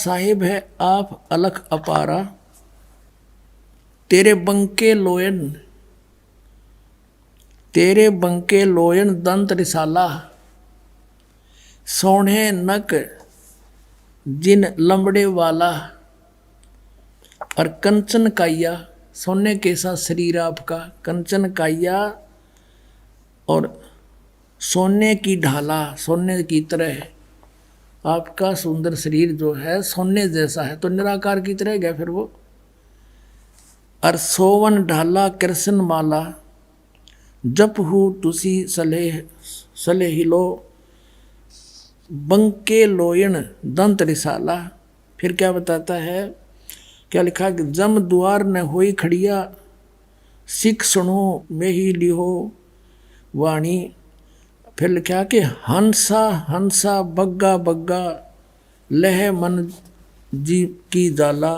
साहिब है आप अलख अपारा, तेरे बंके लोयन, तेरे बंके लोयन दंत रिसाला, सोने नक जिन लंबड़े वाला, और कंचन काया, सोने के साथ शरीर आपका, कंचन काया और सोने की ढाला, सोने की तरह आपका सुंदर शरीर जो है सोने जैसा है, तो निराकार की तरह गया फिर वो। और सोवन ढाला कृष्ण माला, जप हु तुसी सलेह सलेहिलो, बंके लोयन दंत रिसाला। फिर क्या बताता है, क्या लिखा कि जम द्वार न होई खड़िया, सिख सुनो में ही लिहो वाणी। फिर लिखा कि हंसा हंसा बग्गा बग्गा, लह मन जी की जाला,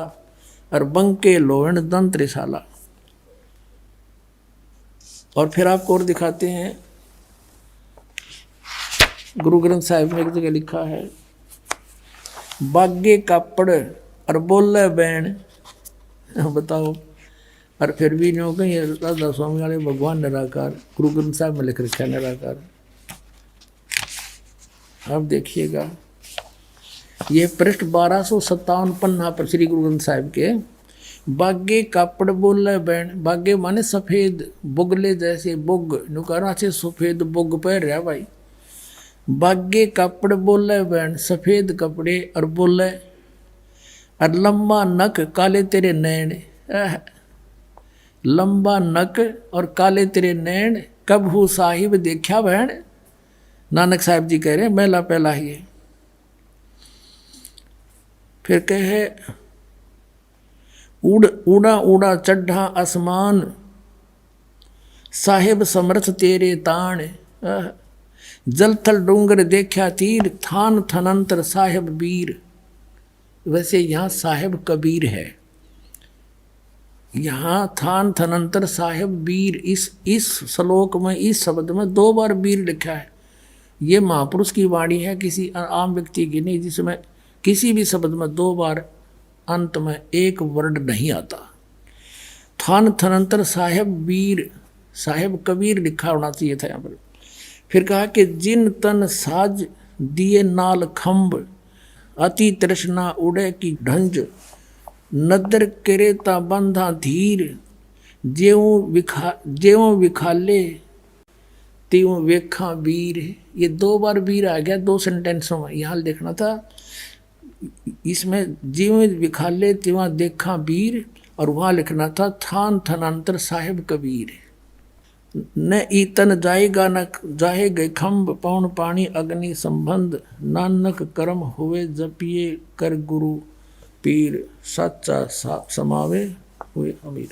और बंके लोहन दंत रिसाला। और फिर आपको और दिखाते हैं, गुरु ग्रंथ साहिब में एक जगह लिखा है, बागे कापड़ और बोले बैन, बताओ। और फिर भी नो कहीं राधा स्वामी वाले भगवान निराकार, गुरु ग्रंथ साहिब में लिख रखा है निराकार। अब देखिएगा, ये पृष्ठ 1257 पन्ना पर श्री गुरु ग्रंथ साहिब के, बागे कापड़ बोले बैन, बागे माने सफेद, बुगले जैसे बुग, नुकारा से सफेद बुग पहन रहा भाई। बागे कापड़ बोले बैन, सफेद कपड़े और बोले, और लंबा नक काले तेरे नैन, लंबा नक और काले तेरे नैन, कब हु साहिब देखा बहन। नानक साहिब जी कह रहे हैं मेला पहला ही है। फिर कहे उड़ उड़ा उड़ा चढ़ा आसमान, साहिब समर्थ तेरे ताण, जल थल डूंगर देखा तीर, थान थनंतर साहिब वीर। वैसे यहाँ साहिब कबीर है, यहाँ थान थनंतर साहिब वीर, इस श्लोक में, इस शब्द में 2 बार वीर लिखा है। ये महापुरुष की वाणी है, किसी आम व्यक्ति की नहीं, जिसमें किसी भी शब्द में 2 बार अंत में एक वर्ड नहीं आता। थान थनंतर साहिब वीर, साहिब कबीर लिखा होना चाहिए था यहाँ पर। फिर कहा कि जिन तन साज दिए नाल खम्ब, अति तृष्णा उड़े की ढंज, नदर करेता बंधा धीर, जेऊ विखाले त्यों वेखा वीर। ये 2 बार वीर आ गया 2 सेंटेंसों में, यहाँ देखना था। इसमें जीव विखाले त्यों देखा वीर, और वहाँ लिखना था थान थनांतर साहिब कबीर। न ईतन जाएगा न जाहे गए खम्ब, पौन पानी अग्नि संबंध, नानक कर्म हुए जपिए कर गुरु पीर, सच्चा समावे हुए अमीर।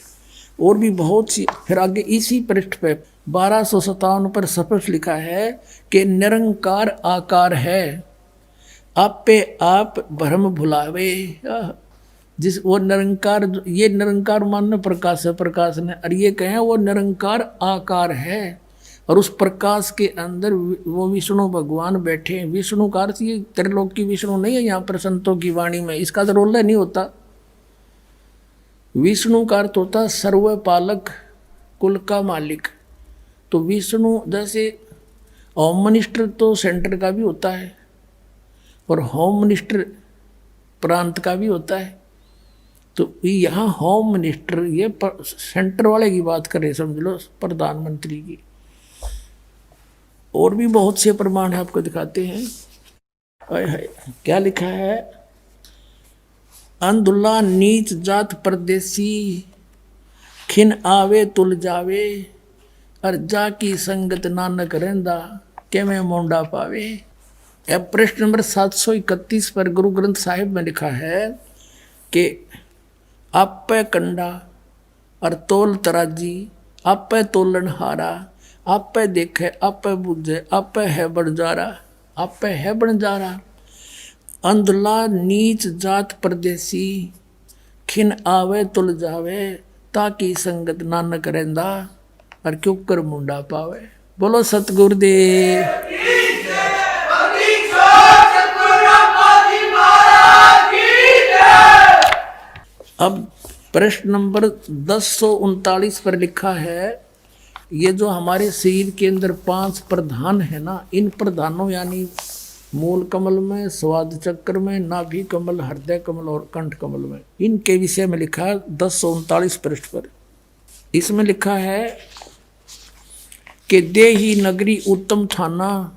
और भी बहुत सी। फिर आगे इसी पृष्ठ पे 1257 पर स्पष्ट लिखा है कि निरंकार आकार है, आपे आप भ्रम भुलावे। जिस वो निरंकार, ये निरंकार मानने प्रकाश है, प्रकाश ने, और ये कहें वो निरंकार आकार है, और उस प्रकाश के अंदर वो विष्णु भगवान बैठे हैं। विष्णु का अर्थ ये त्रिलोक की विष्णु नहीं है यहाँ पर संतों की वाणी में, इसका तो रोल नहीं होता। विष्णु का अर्थ होता सर्वपालक, कुल का मालिक। तो विष्णु जैसे होम मिनिस्टर तो सेंटर का भी होता है, और होम मिनिस्टर प्रांत का भी होता है। तो यहाँ होम मिनिस्टर ये सेंटर वाले की बात करें, समझ लो प्रधानमंत्री की। और भी बहुत से प्रमाण आपको दिखाते हैं। क्या लिखा है, अंधुल्ला नीच जात परदेसी, खिन आवे तुल जावे, और जा की संगत नानक रहंदा, के मैं मोंडा पावे। पृष्ठ नंबर 731 पर गुरु ग्रंथ साहिब में लिखा है कि आपे कंडा और तोल तराजी, आपे तोलन हारा, आपे देखे आपे बुझे, आपे है बंजारा, आपे है बंजारा। अंधला नीच जात परदेसी, खिन आवे तुल जावे, ताकि संगत नानक रहंदा, और क्यों कर मुंडा पावे। बोलो सतगुरुदेव। प्रश्न नंबर 1039 पर लिखा है, ये जो हमारे शरीर के अंदर 5 प्रधान है ना, इन प्रधानों यानी मूल कमल में, स्वाद चक्र में, नाभि कमल, हृदय कमल और कंठ कमल में, इनके विषय में लिखा है 1039 पृष्ठ पर। इसमें लिखा है कि देही नगरी उत्तम थाना,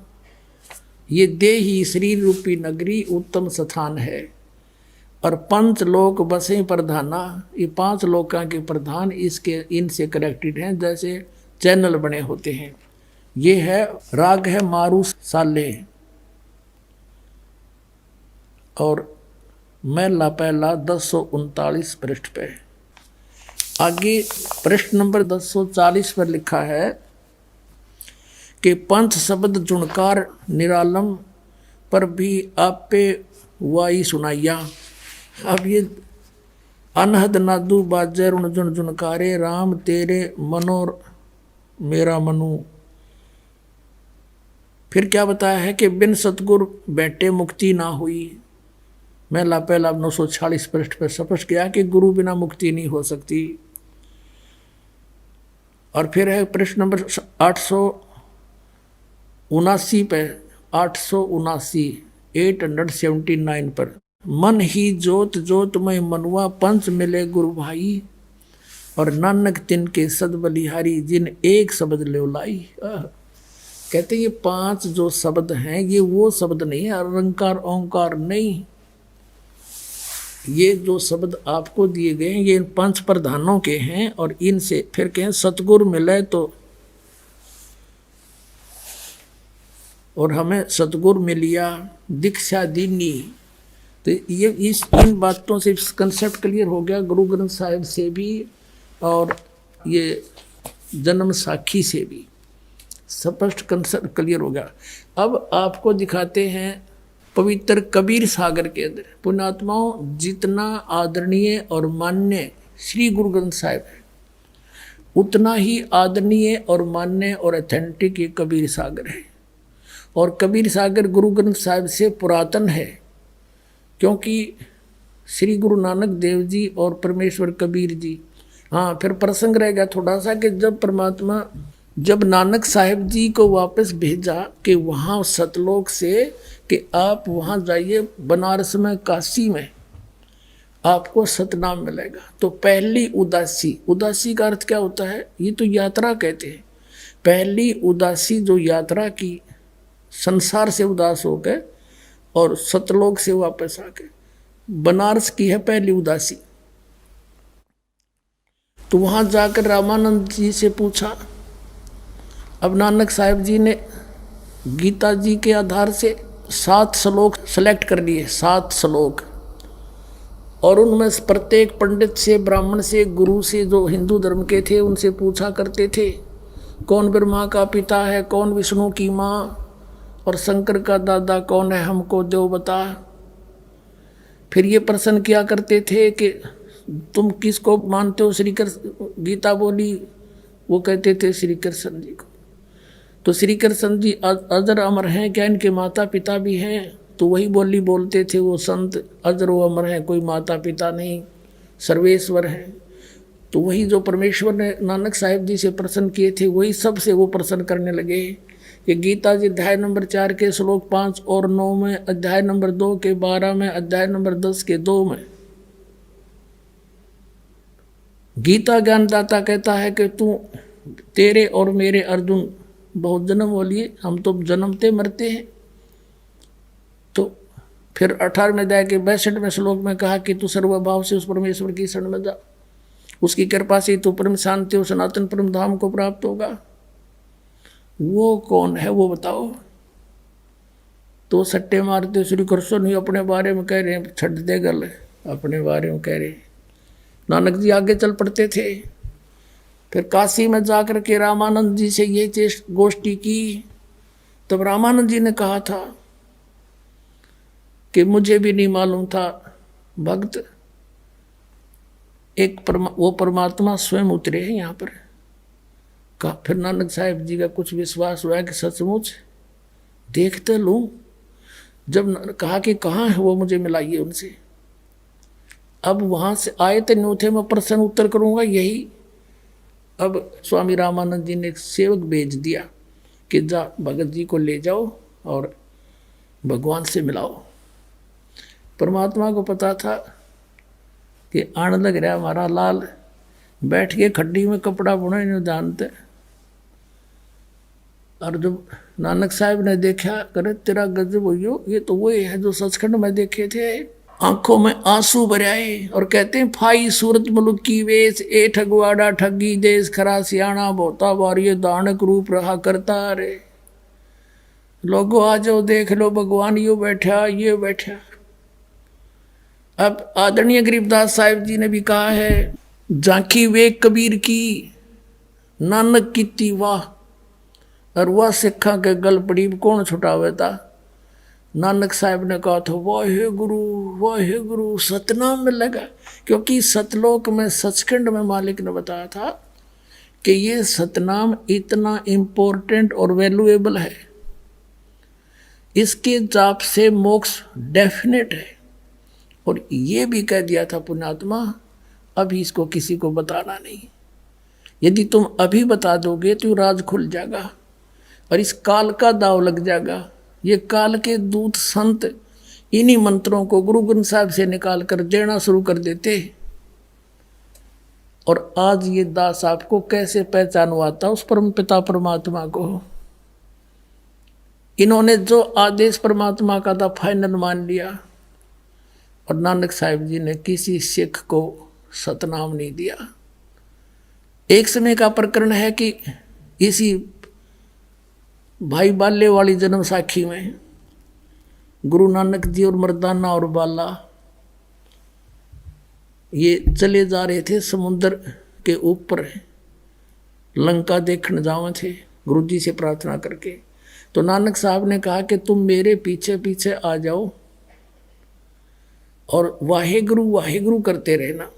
ये देही शरीर रूपी नगरी उत्तम स्थान है, और 5 लोक बसे प्रधाना, ये 5 लोका के प्रधान इसके इनसे कनेक्टेड हैं, जैसे चैनल बने होते हैं। ये है राग है मारू साले, और मैला पहला 1039 पृष्ठ पे। आगे प्रश्न नंबर 1040 पर लिखा है कि पंच शब्द जुणकार निरालम पर भी आपे वाई सुनाइया। अब ये अनहद नादू बाजे रुण जुन जुनकारे, राम तेरे मनोर मेरा मनु। फिर क्या बताया है कि बिन सतगुर बैठे मुक्ति ना हुई। मैला पहला 946 पृष्ठ पर स्पष्ट किया कि गुरु बिना मुक्ति नहीं हो सकती। और फिर है प्रश्न नंबर 879 पे, 879 पर, मन ही जोत जोत में मनुआ पंच मिले गुरु भाई, और नानक तिनके सद बलिहारी जिन एक शब्द ले लाई। कहते ये 5 जो शब्द हैं ये वो शब्द नहीं है, अलंकार ओंकार नहीं, ये जो शब्द आपको दिए गए हैं ये 5 प्रधानों के हैं, और इनसे फिर कहें सतगुरु मिले तो, और हमें सतगुरु मिलिया दीक्षा दीनी। तो ये इन बातों से कंसेप्ट क्लियर हो गया, गुरु ग्रंथ साहिब से भी और ये जन्म साखी से भी स्पष्ट कंसेप्ट क्लियर हो गया। अब आपको दिखाते हैं पवित्र कबीर सागर के अंदर पुण्यात्माओं जितना आदरणीय और मान्य श्री गुरु ग्रंथ साहिब है, उतना ही आदरणीय और मान्य और ऑथेंटिक ये कबीर सागर है। और कबीर सागर गुरु ग्रंथ साहिब से पुरातन है, क्योंकि श्री गुरु नानक देव जी और परमेश्वर कबीर जी। हाँ, फिर प्रसंग रह गया थोड़ा सा कि जब नानक साहिब जी को वापस भेजा कि वहाँ सतलोक से कि आप वहाँ जाइए बनारस में, काशी में आपको सतनाम मिलेगा, तो पहली उदासी का अर्थ क्या होता है, ये तो यात्रा कहते हैं। पहली उदासी जो यात्रा की संसार से उदास हो गए और सतलोक से वापस आ गए, बनारस की है पहली उदासी। तो वहाँ जाकर रामानंद जी से पूछा। अब नानक साहिब जी ने गीता जी के आधार से 7 श्लोक सेलेक्ट कर लिए, 7 श्लोक, और उनमें प्रत्येक पंडित से, ब्राह्मण से, गुरु से जो हिंदू धर्म के थे उनसे पूछा करते थे कौन ब्रह्मा का पिता है, कौन विष्णु की माँ, और शंकर का दादा कौन है, हमको देव बता। फिर ये प्रश्न किया करते थे कि तुम किसको मानते हो, श्री कृष्ण, गीता बोली, वो कहते थे श्री कृष्ण जी को। तो श्री कृष्ण जी अजर अमर हैं क्या, इनके माता पिता भी हैं? तो वही बोली बोलते थे वो संत, अजर व अमर हैं, कोई माता पिता नहीं, सर्वेश्वर हैं। तो वही जो परमेश्वर ने नानक साहिब जी से प्रश्न किए थे वही सब से वो प्रश्न करने लगे कि गीता जी अध्याय नंबर 4 के श्लोक 5 और 9 में, अध्याय नंबर 2 के 12 में, अध्याय नंबर 10 के 2 में गीता ज्ञानदाता कहता है कि तेरे और मेरे अर्जुन बहुत जन्म हो लिए, हम तो जन्मते मरते हैं। तो फिर 18वें अध्याय के 62वें श्लोक में कहा कि तू सर्वभाव से उस परमेश्वर की शरण में जा, उसकी कृपा से तू परम शांति और सनातन परम धाम को प्राप्त होगा। वो कौन है वो बताओ? तो सट्टे मारते श्री कृष्ण ही अपने बारे में कह रहे हैं, छट दे गल, अपने बारे में कह रहे हैं। नानक जी आगे चल पड़ते थे। फिर काशी में जाकर के रामानंद जी से ये गोष्ठी की, तब रामानंद जी ने कहा था कि मुझे भी नहीं मालूम था भक्त, वो परमात्मा स्वयं उतरे हैं यहाँ पर। फिर नानक साहिब जी का कुछ विश्वास हुआ कि सचमुच देखते लूँ। जब कहा कि कहाँ है वो, मुझे मिलाइए उनसे। अब वहाँ से आए थे न्यू थे, मैं प्रश्न उत्तर करूँगा यही। अब स्वामी रामानंद जी ने एक सेवक भेज दिया कि जा भगत जी को ले जाओ और भगवान से मिलाओ। परमात्मा को पता था कि आने लग रहा हमारा लाल, बैठ के खड्डी में कपड़ा बुना नहीं जानते। और जब नानक साहब ने देखा, करे तेरा गजब हो, ये तो वही है जो सचखंड में देखे थे। आंखों में आंसू भर आए और कहते हैं, फाई सूरत मुल्क की वेश, ए ठगवाड़ा ठगी देश, खरा सियाणा बोता बार, ये दानक रूप रहा करता रे। लोगों आ जाओ देख लो, भगवान यू बैठा, ये बैठा। अब आदरणीय गरीबदास साहिब जी ने भी कहा है, झांकी वे कबीर की नानक की वाह, और वह सिखा के गल पड़ी कौन छुटावे था। नानक साहब ने कहा था, वाहे गुरु सतनाम में लगा, क्योंकि सतलोक में सचखंड में मालिक ने बताया था कि ये सतनाम इतना इम्पोर्टेंट और वैल्यूएबल है, इसके जाप से मोक्ष डेफिनेट है। और ये भी कह दिया था पुण्यात्मा, अभी इसको किसी को बताना नहीं, यदि तुम अभी बता दोगे तो राज खुल जाएगा और इस काल का दाव लग जाएगा। ये काल के दूत संत इन्हीं मंत्रों को गुरु ग्रंथ साहब से निकाल कर देना शुरू कर देते। और आज ये दास आपको कैसे पहचानवाता उस परम पिता परमात्मा को। इन्होंने जो आदेश परमात्मा का था फाइनल मान लिया, और नानक साहिब जी ने किसी सिख को सतनाम नहीं दिया। एक समय का प्रकरण है कि इसी भाई बाले वाली जन्म साखी में गुरु नानक जी और मर्दाना और बाला ये चले जा रहे थे समुद्र के ऊपर, लंका देखने जावे थे गुरु जी से प्रार्थना करके। तो नानक साहब ने कहा कि तुम मेरे पीछे पीछे आ जाओ और वाहे गुरु करते रहना।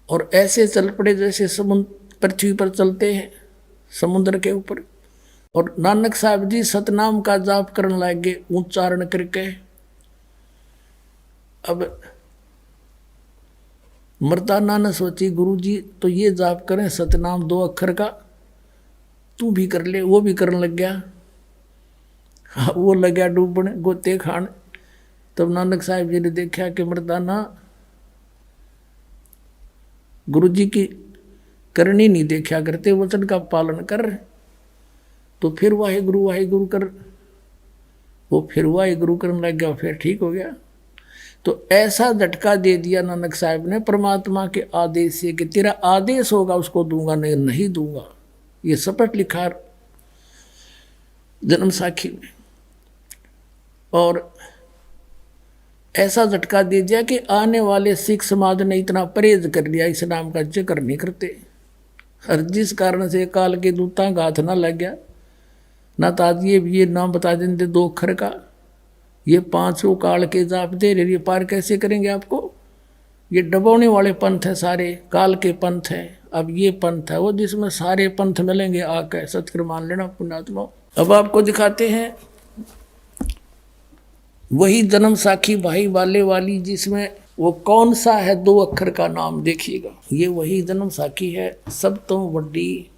और ऐसे चल पड़े जैसे समुद्र पृथ्वी पर चलते हैं समुद्र के ऊपर। और नानक साहब जी सतनाम का जाप करने लगे उच्चारण करके। अब मर्दाना ने सोची, गुरु जी तो ये जाप करें सतनाम 2 अक्षर का, तू भी कर ले। वो भी करने लग गया, वो लग गया डूबने गोते खान। तब नानक साहब जी ने देखा कि मर्दाना गुरु जी की करनी नहीं देखा करते, वचन का पालन कर। तो फिर वाहे गुरु कर, वो फिर वाहे गुरु करने लग गया, फिर ठीक हो गया। तो ऐसा झटका दे दिया नानक साहब ने परमात्मा के आदेश से कि तेरा आदेश होगा उसको दूंगा, नहीं दूंगा। ये शपथ लिखा जन्म साखी में। और ऐसा झटका दे दिया कि आने वाले सिख समाज ने इतना परहेज कर लिया, इस नाम का जिक्र नहीं करते। और जिस कारण से काल के दूतां का हाथ ना लग गया, ना तो आज ये नाम बता देते 2 अक्षर का, ये 5 काल के जाप दे रहे, ये पार कैसे करेंगे आपको। ये डबोने वाले पंथ है, सारे काल के पंथ है। अब ये पंथ है वो जिसमें सारे पंथ मिलेंगे आकर, सत्कर मान लेना पुण्यात्मा। अब आपको दिखाते हैं वही जन्म साखी भाई बाले वाली, जिसमें वो कौन सा है 2 अक्षर का नाम देखिएगा। ये वही जन्म साखी है, सब तो बड़ी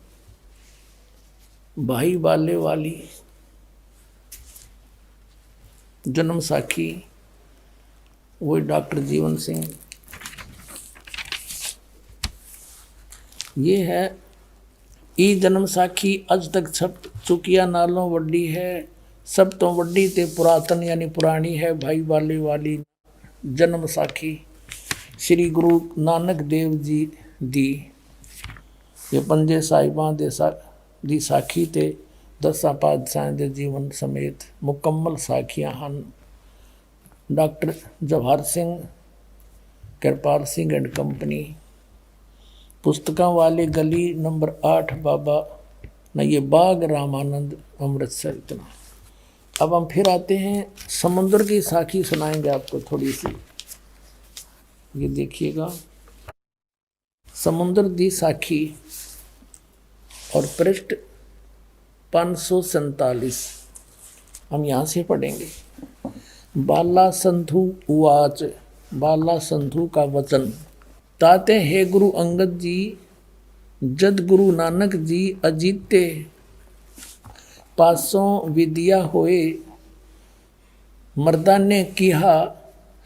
भाई बाले वाली जन्म साखी, वही डॉक्टर जीवन सिंह। ये है ई जन्म साखी अज तक छप चुकिया नालों वड्डी है, सब तो वड्डी ते पुरातन यानी पुरानी है भाई बाले वाली जन्म साखी। श्री गुरु नानक देव जी दी ये पंजे साहिबां दी साखी ते 10 पातशाहां दे जीवन समेत मुकम्मल साखियां हन। Doctor Jawahar Singh Kripal Singh and company, पुस्तकों वाले गली नंबर 8 बाबा न ये बाग रामानंद अमृतसर। इतना। अब हम फिर आते हैं समुद्र की साखी सुनाएंगे आपको थोड़ी सी। ये देखिएगा समुद्र दी साखी और पृष्ठ 547 हम यहाँ से पढ़ेंगे। बाला संधु उवाच बाला संधु का वचन। ताते हे गुरु अंगद जी, जद गुरु नानक जी अजीते, पासों विद्या होए, मर्दा ने किहा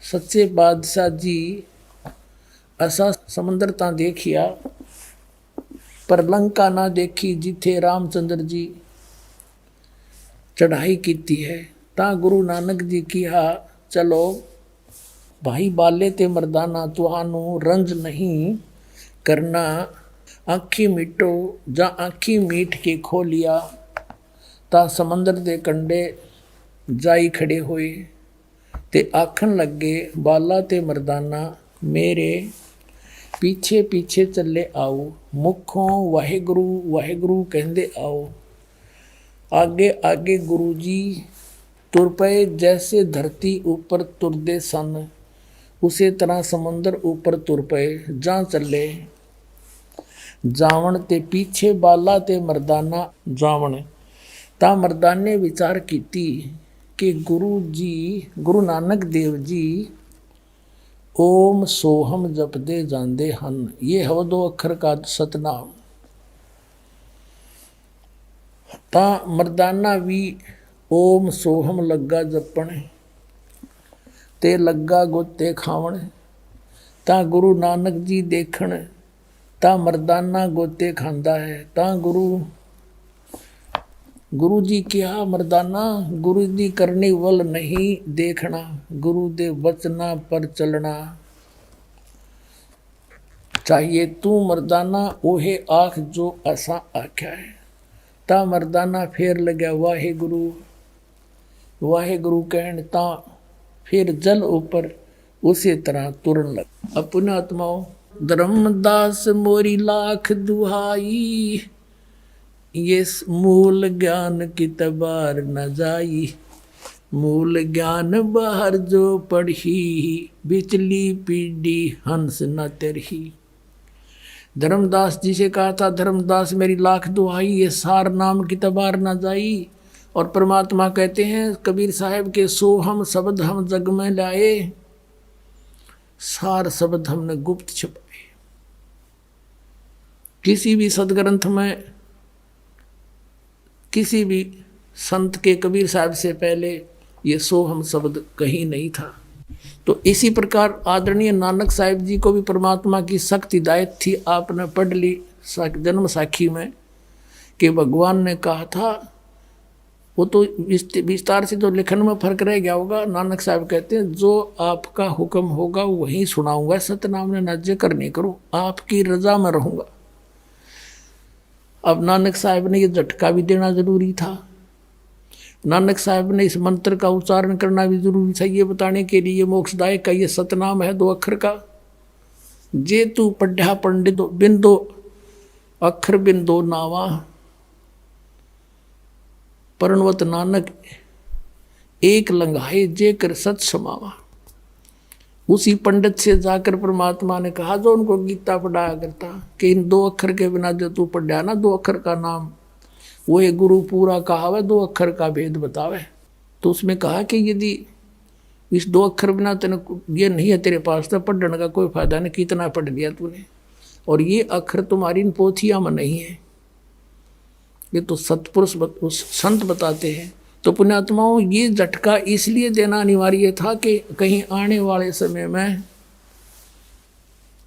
सच्चे बादशाह जी, असा समंदर ता देखिया, पर लंका ना देखी जिथे रामचंद्र जी चढ़ाई कीती है। ता गुरु नानक जी किहा चलो भाई बाले ते मर्दाना, तुहानू रंज नहीं करना, आखी मीटो। जा आखी मीट के खो लिया, ता समंदर दे कंडे जाई खड़े होए, ते आखन लगे बाला ते मर्दाना, मेरे पीछे पीछे चले आओ, मुखों वाहेगुरु वाहेगुरु कहंदे आओ। आगे आगे गुरु जी तुर पे, जैसे धरती ऊपर तुरदे सन, उसी तरह समंदर ऊपर तुर पे जा चले। जावण ते पीछे बाला ते मर्दाना जावण। ता मर्दाने विचार कीती कि गुरु जी, गुरु नानक देव जी ओम सोहम जपदे जांदे हन। ये हव 2 अक्षर का सतनाम। ता मर्दाना भी ओम सोहम लग्गा जपण, ते लग्गा गोते खावण। ता गुरु नानक जी देखण, ता मर्दाना गोते खांदा है। ता गुरु जी क्या मर्दाना, गुरु जी करनी वल नहीं देखना, गुरु दे वचना पर चलना चाहिए। तू मर्दाना ओहे आख जो असा आख्या है। ता मर्दाना फेर लग्या वाहे गुरु कहण, ता फिर जल ऊपर उसी तरह तुरन लग। अपने आत्माओं, धर्मदास मोरी लाख दुहाई, ये मूल ज्ञान की तबार न जाई। मूल ज्ञान बाहर जो पढ़ी, बिचली पीढ़ी हंस न तरही। धर्मदास जी से कहा था, धर्मदास मेरी लाख दुहाई, ये सार नाम की तबार न जाई। और परमात्मा कहते हैं कबीर साहब के, सोहम शब्द हम जग में लाए, सार शब्द हमने गुप्त छुपाए। किसी भी सदग्रंथ में, किसी भी संत के, कबीर साहब से पहले ये सोहम शब्द कहीं नहीं था। तो इसी प्रकार आदरणीय नानक साहिब जी को भी परमात्मा की सख्त हिदायत थी। आपने पढ़ ली जन्म साखी में कि भगवान ने कहा था, वो तो विस्तार से तो लिखन में फर्क रह गया होगा। नानक साहब कहते हैं जो आपका हुक्म होगा वही सुनाऊंगा, सतनाम ने ना जिक्र नहीं करूं, आपकी रजा में रहूंगा। अब नानक साहब ने ये झटका भी देना जरूरी था। नानक साहब ने इस मंत्र का उच्चारण करना भी जरूरी था, ये बताने के लिए मोक्षदायक का ये सतनाम है 2 अक्षर का। जे तू पढ़ा पंडित बिंदो अक्षर बिंदो नावा, परनवत नानक एक लंघाए जे कर सत समावा। उसी पंडित से जाकर परमात्मा ने कहा जो उनको गीता पढ़ाया करता कि इन 2 अक्षर के बिना जो तू पढ़ा ना 2 अक्षर का नाम, वो ये गुरु पूरा कहावे 2 अक्षर का भेद बतावे। तो उसमें कहा कि यदि इस 2 अक्षर बिना तेने ये नहीं है तेरे पास, तो पढ़ने का कोई फायदा नहीं, कितना पढ़ लिया तूने, और ये अक्षर तुम्हारी इन पोथिया में नहीं है, ये तो सतपुरुष संत बताते हैं। तो पुण्यात्माओं, ये झटका इसलिए देना अनिवार्य था कि कहीं आने वाले समय में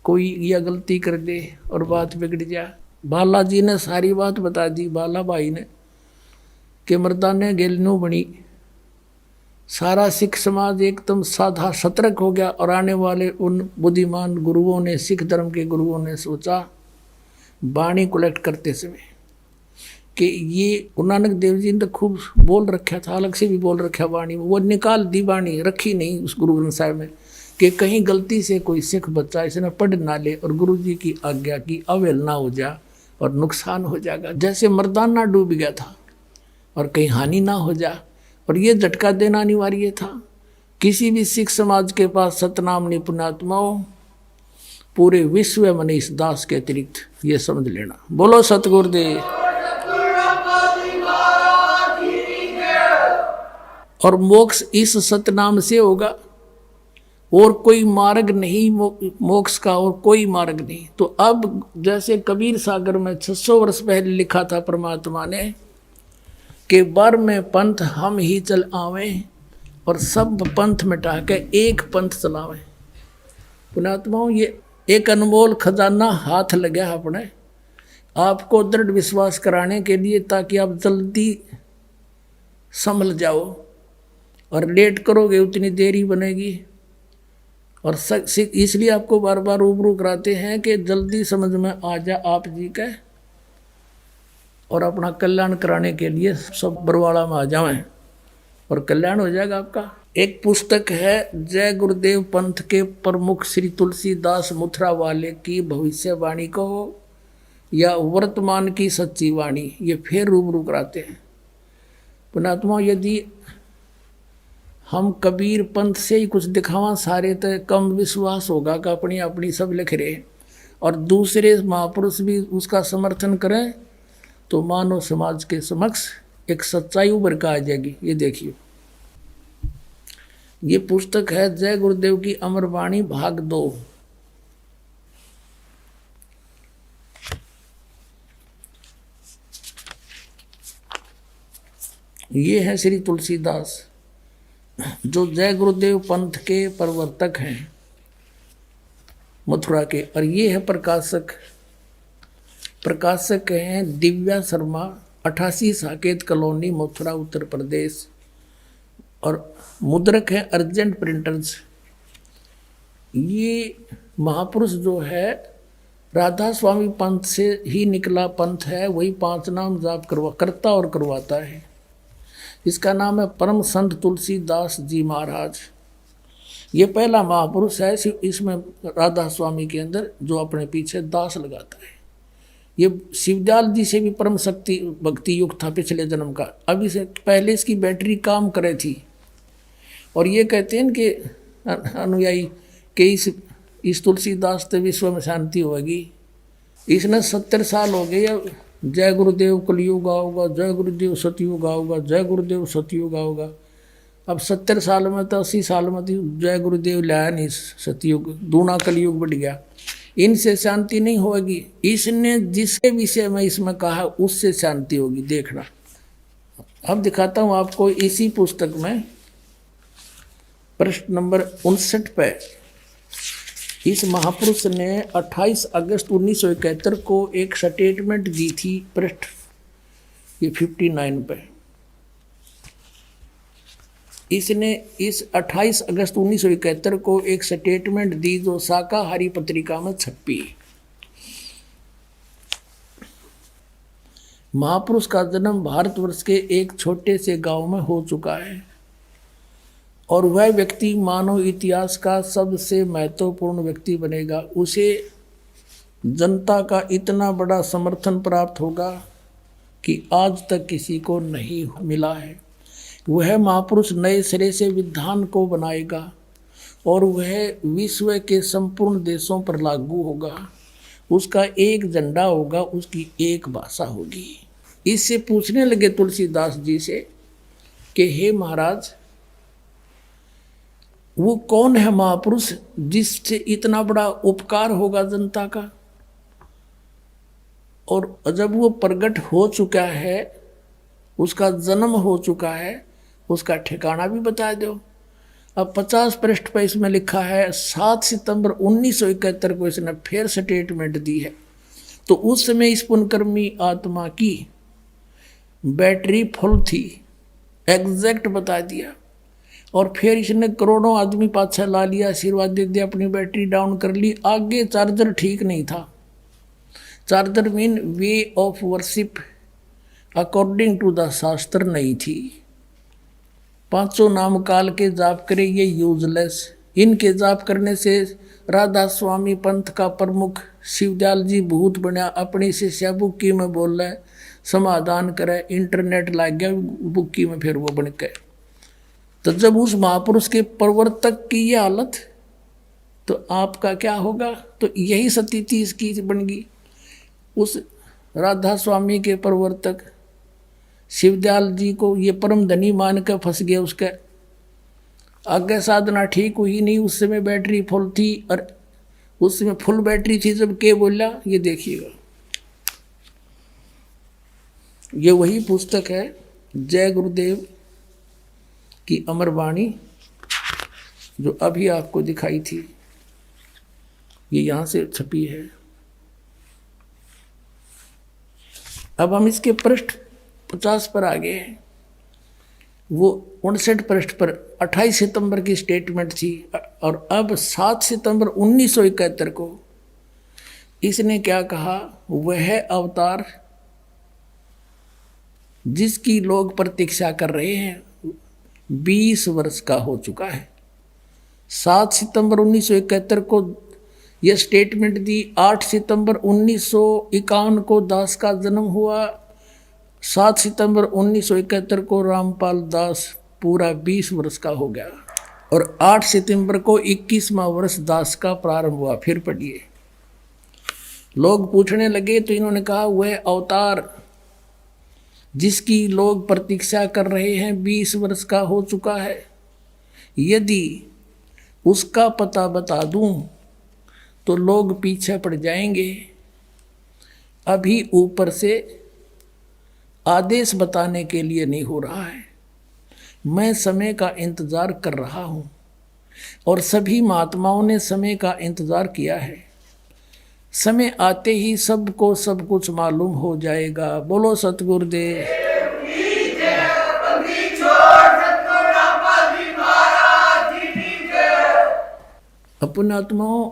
कोई यह गलती कर दे और बात बिगड़ जाए। बालाजी ने सारी बात बता दी, बाला भाई ने, कि मर्दाने गेलनू बनी, सारा सिख समाज एकदम साधा सतर्क हो गया। और आने वाले उन बुद्धिमान गुरुओं ने, सिख धर्म के गुरुओं ने सोचा वाणी कलेक्ट करते समय कि ये नानक देव जी ने तो खूब बोल रखा था, अलग से भी बोल रखा वाणी, वो निकाल दी वाणी, रखी नहीं उस गुरु ग्रंथ साहिब में, कि कहीं गलती से कोई सिख बच्चा इसने पढ़ ना ले और गुरु जी की आज्ञा की अवहेलना हो जाए और नुकसान हो जाएगा। जैसे मर्दाना डूब गया था और कहीं हानि ना हो जाए, और ये झटका देना अनिवार्य था। किसी भी सिख समाज के पास सतनाम नहीं पुण्यात्माओं, पूरे विश्व में इस दास के अतिरिक्त, ये समझ लेना। बोलो सतगुरुदेव। और मोक्ष इस सतनाम से होगा। और कोई मार्ग नहीं मोक्ष का, और कोई मार्ग नहीं। तो अब जैसे कबीर सागर में 600 वर्ष पहले लिखा था परमात्मा ने कि बर में पंथ हम ही चल आवे और सब पंथ मिटा के एक पंथ चलावे। पुणात्माओं, ये एक अनमोल खजाना हाथ लगा अपने आपको दृढ़ विश्वास कराने के लिए, ताकि आप जल्दी संभल जाओ। और लेट करोगे उतनी देरी बनेगी। और इसलिए आपको बार बार रूबरू कराते हैं कि जल्दी समझ में आ जा आप जी का, और अपना कल्याण कराने के लिए सब बरवाड़ा में आ जाएं और कल्याण हो जाएगा आपका। एक पुस्तक है जय गुरुदेव पंथ के प्रमुख श्री तुलसीदास मुथरा वाले की भविष्यवाणी को या वर्तमान की सच्ची वाणी, ये फिर रूबरू कराते हैं। पुणात्मा, यदि हम कबीर पंथ से ही कुछ दिखावा सारे तो कम विश्वास होगा कि अपनी अपनी सब लिख रहे, और दूसरे महापुरुष भी उसका समर्थन करें, तो मानव समाज के समक्ष एक सच्चाई उभर कर आ जाएगी। ये देखिए, ये पुस्तक है जय गुरुदेव की अमर वाणी भाग 2। ये है श्री तुलसीदास जो जय गुरुदेव पंथ के प्रवर्तक हैं मथुरा के, और ये है प्रकाशक हैं दिव्या शर्मा, 88 साकेत कॉलोनी मथुरा उत्तर प्रदेश, और मुद्रक है अर्जेंट प्रिंटर्स। ये महापुरुष जो है राधा स्वामी पंथ से ही निकला पंथ है, वही 5 नाम जाप करता और करवाता है। इसका नाम है परम संत तुलसीदास जी महाराज। ये पहला महापुरुष है इसमें राधा स्वामी के अंदर जो अपने पीछे दास लगाता है। ये शिवदयाल जी से भी परम शक्ति भक्ति युक्त था पिछले जन्म का। अभी से पहले इसकी बैटरी काम करे थी, और ये कहते हैं कि अनुयायी कि इस तुलसीदास से विश्व में शांति होगी। इसने 70 साल हो गए, जय गुरुदेव कलयुग आओगा, जय गुरुदेव सतयुग आओगा, जय गुरुदेव सतयुग आओगा। अब 70 साल में तो 80 साल में तो जय गुरुदेव लाया नहीं सतयुग, दूना कलयुग बढ़ गया। इनसे शांति नहीं होगी। इसने जिसके विषय में इसमें कहा उससे शांति होगी, देखना। अब दिखाता हूँ आपको इसी पुस्तक में पृष्ठ नंबर 59 पे इस महापुरुष ने 28 अगस्त 1971 को एक स्टेटमेंट दी थी। पृष्ठ ये 59 पे इसने इस 28 अगस्त 1971 को एक स्टेटमेंट दी जो शाकाहारी पत्रिका में छपी। महापुरुष का जन्म भारतवर्ष के एक छोटे से गांव में हो चुका है, और वह व्यक्ति मानव इतिहास का सबसे महत्वपूर्ण व्यक्ति बनेगा। उसे जनता का इतना बड़ा समर्थन प्राप्त होगा कि आज तक किसी को नहीं मिला है। वह महापुरुष नए सिरे से विधान को बनाएगा, और वह विश्व के संपूर्ण देशों पर लागू होगा। उसका एक झंडा होगा, उसकी एक भाषा होगी। इससे पूछने लगे तुलसीदास जी से कि हे महाराज, वो कौन है महापुरुष जिससे इतना बड़ा उपकार होगा जनता का, और जब वो प्रकट हो चुका है, उसका जन्म हो चुका है, उसका ठिकाना भी बता दो। अब 50 पृष्ठ पर इसमें लिखा है 7 सितंबर 1971 को इसने फिर स्टेटमेंट दी है। तो उस समय इस पुण्यकर्मी आत्मा की बैटरी फुल थी, एग्जैक्ट बता दिया। और फिर इसने करोड़ों आदमी पाछा ला लिया, आशीर्वाद दे दिया, अपनी बैटरी डाउन कर ली। आगे चार्जर ठीक नहीं था। Charger mean way of worship according to the shastra नहीं थी। 500 नाम काल के जाप करे, ये यूजलेस। इनके जाप करने से राधा स्वामी पंथ का प्रमुख शिवदयाल जी भूत बना, अपनी शिष्या बुक्की में बोल रहे, समाधान करे, इंटरनेट लग गया बुक्की में, फिर वो बन गए। तो जब उस महापुरुष के प्रवर्तक की ये हालत, तो आपका क्या होगा? तो यही स्थिति इसकी बन गई। उस राधा स्वामी के प्रवर्तक शिवदयाल जी को ये परम धनी मान कर फंस गया उसका। आगे साधना ठीक हुई नहीं, उस समय बैटरी फुल थी, और उस समय फुल बैटरी थी जब के बोला, ये देखिएगा। ये वही पुस्तक है जय गुरुदेव की अमर वाणी जो अभी आपको दिखाई थी, ये यहाँ से छपी है। अब हम इसके पृष्ठ 50 पर आ गए हैं। वो 59 पृष्ठ पर 28 सितंबर की स्टेटमेंट थी, और अब 7 सितंबर 1971 को इसने क्या कहा, वह अवतार जिसकी लोग प्रतीक्षा कर रहे हैं 20 वर्ष का हो चुका है। 7 सितंबर 1971 को यह स्टेटमेंट दी। 8 सितंबर 1951 को दास का जन्म हुआ। 7 सितंबर 1971 को रामपाल दास पूरा 20 वर्ष का हो गया, और 8 सितंबर को 21वां वर्ष दास का प्रारंभ हुआ। फिर पढ़िए, लोग पूछने लगे तो इन्होंने कहा, वह अवतार जिसकी लोग प्रतीक्षा कर रहे हैं 20 वर्ष का हो चुका है। यदि उसका पता बता दूं तो लोग पीछे पड़ जाएंगे। अभी ऊपर से आदेश बताने के लिए नहीं हो रहा है, मैं समय का इंतजार कर रहा हूं, और सभी महात्माओं ने समय का इंतजार किया है। समय आते ही सबको सब कुछ मालूम हो जाएगा। बोलो सतगुरुदेव। अपने आत्माओं,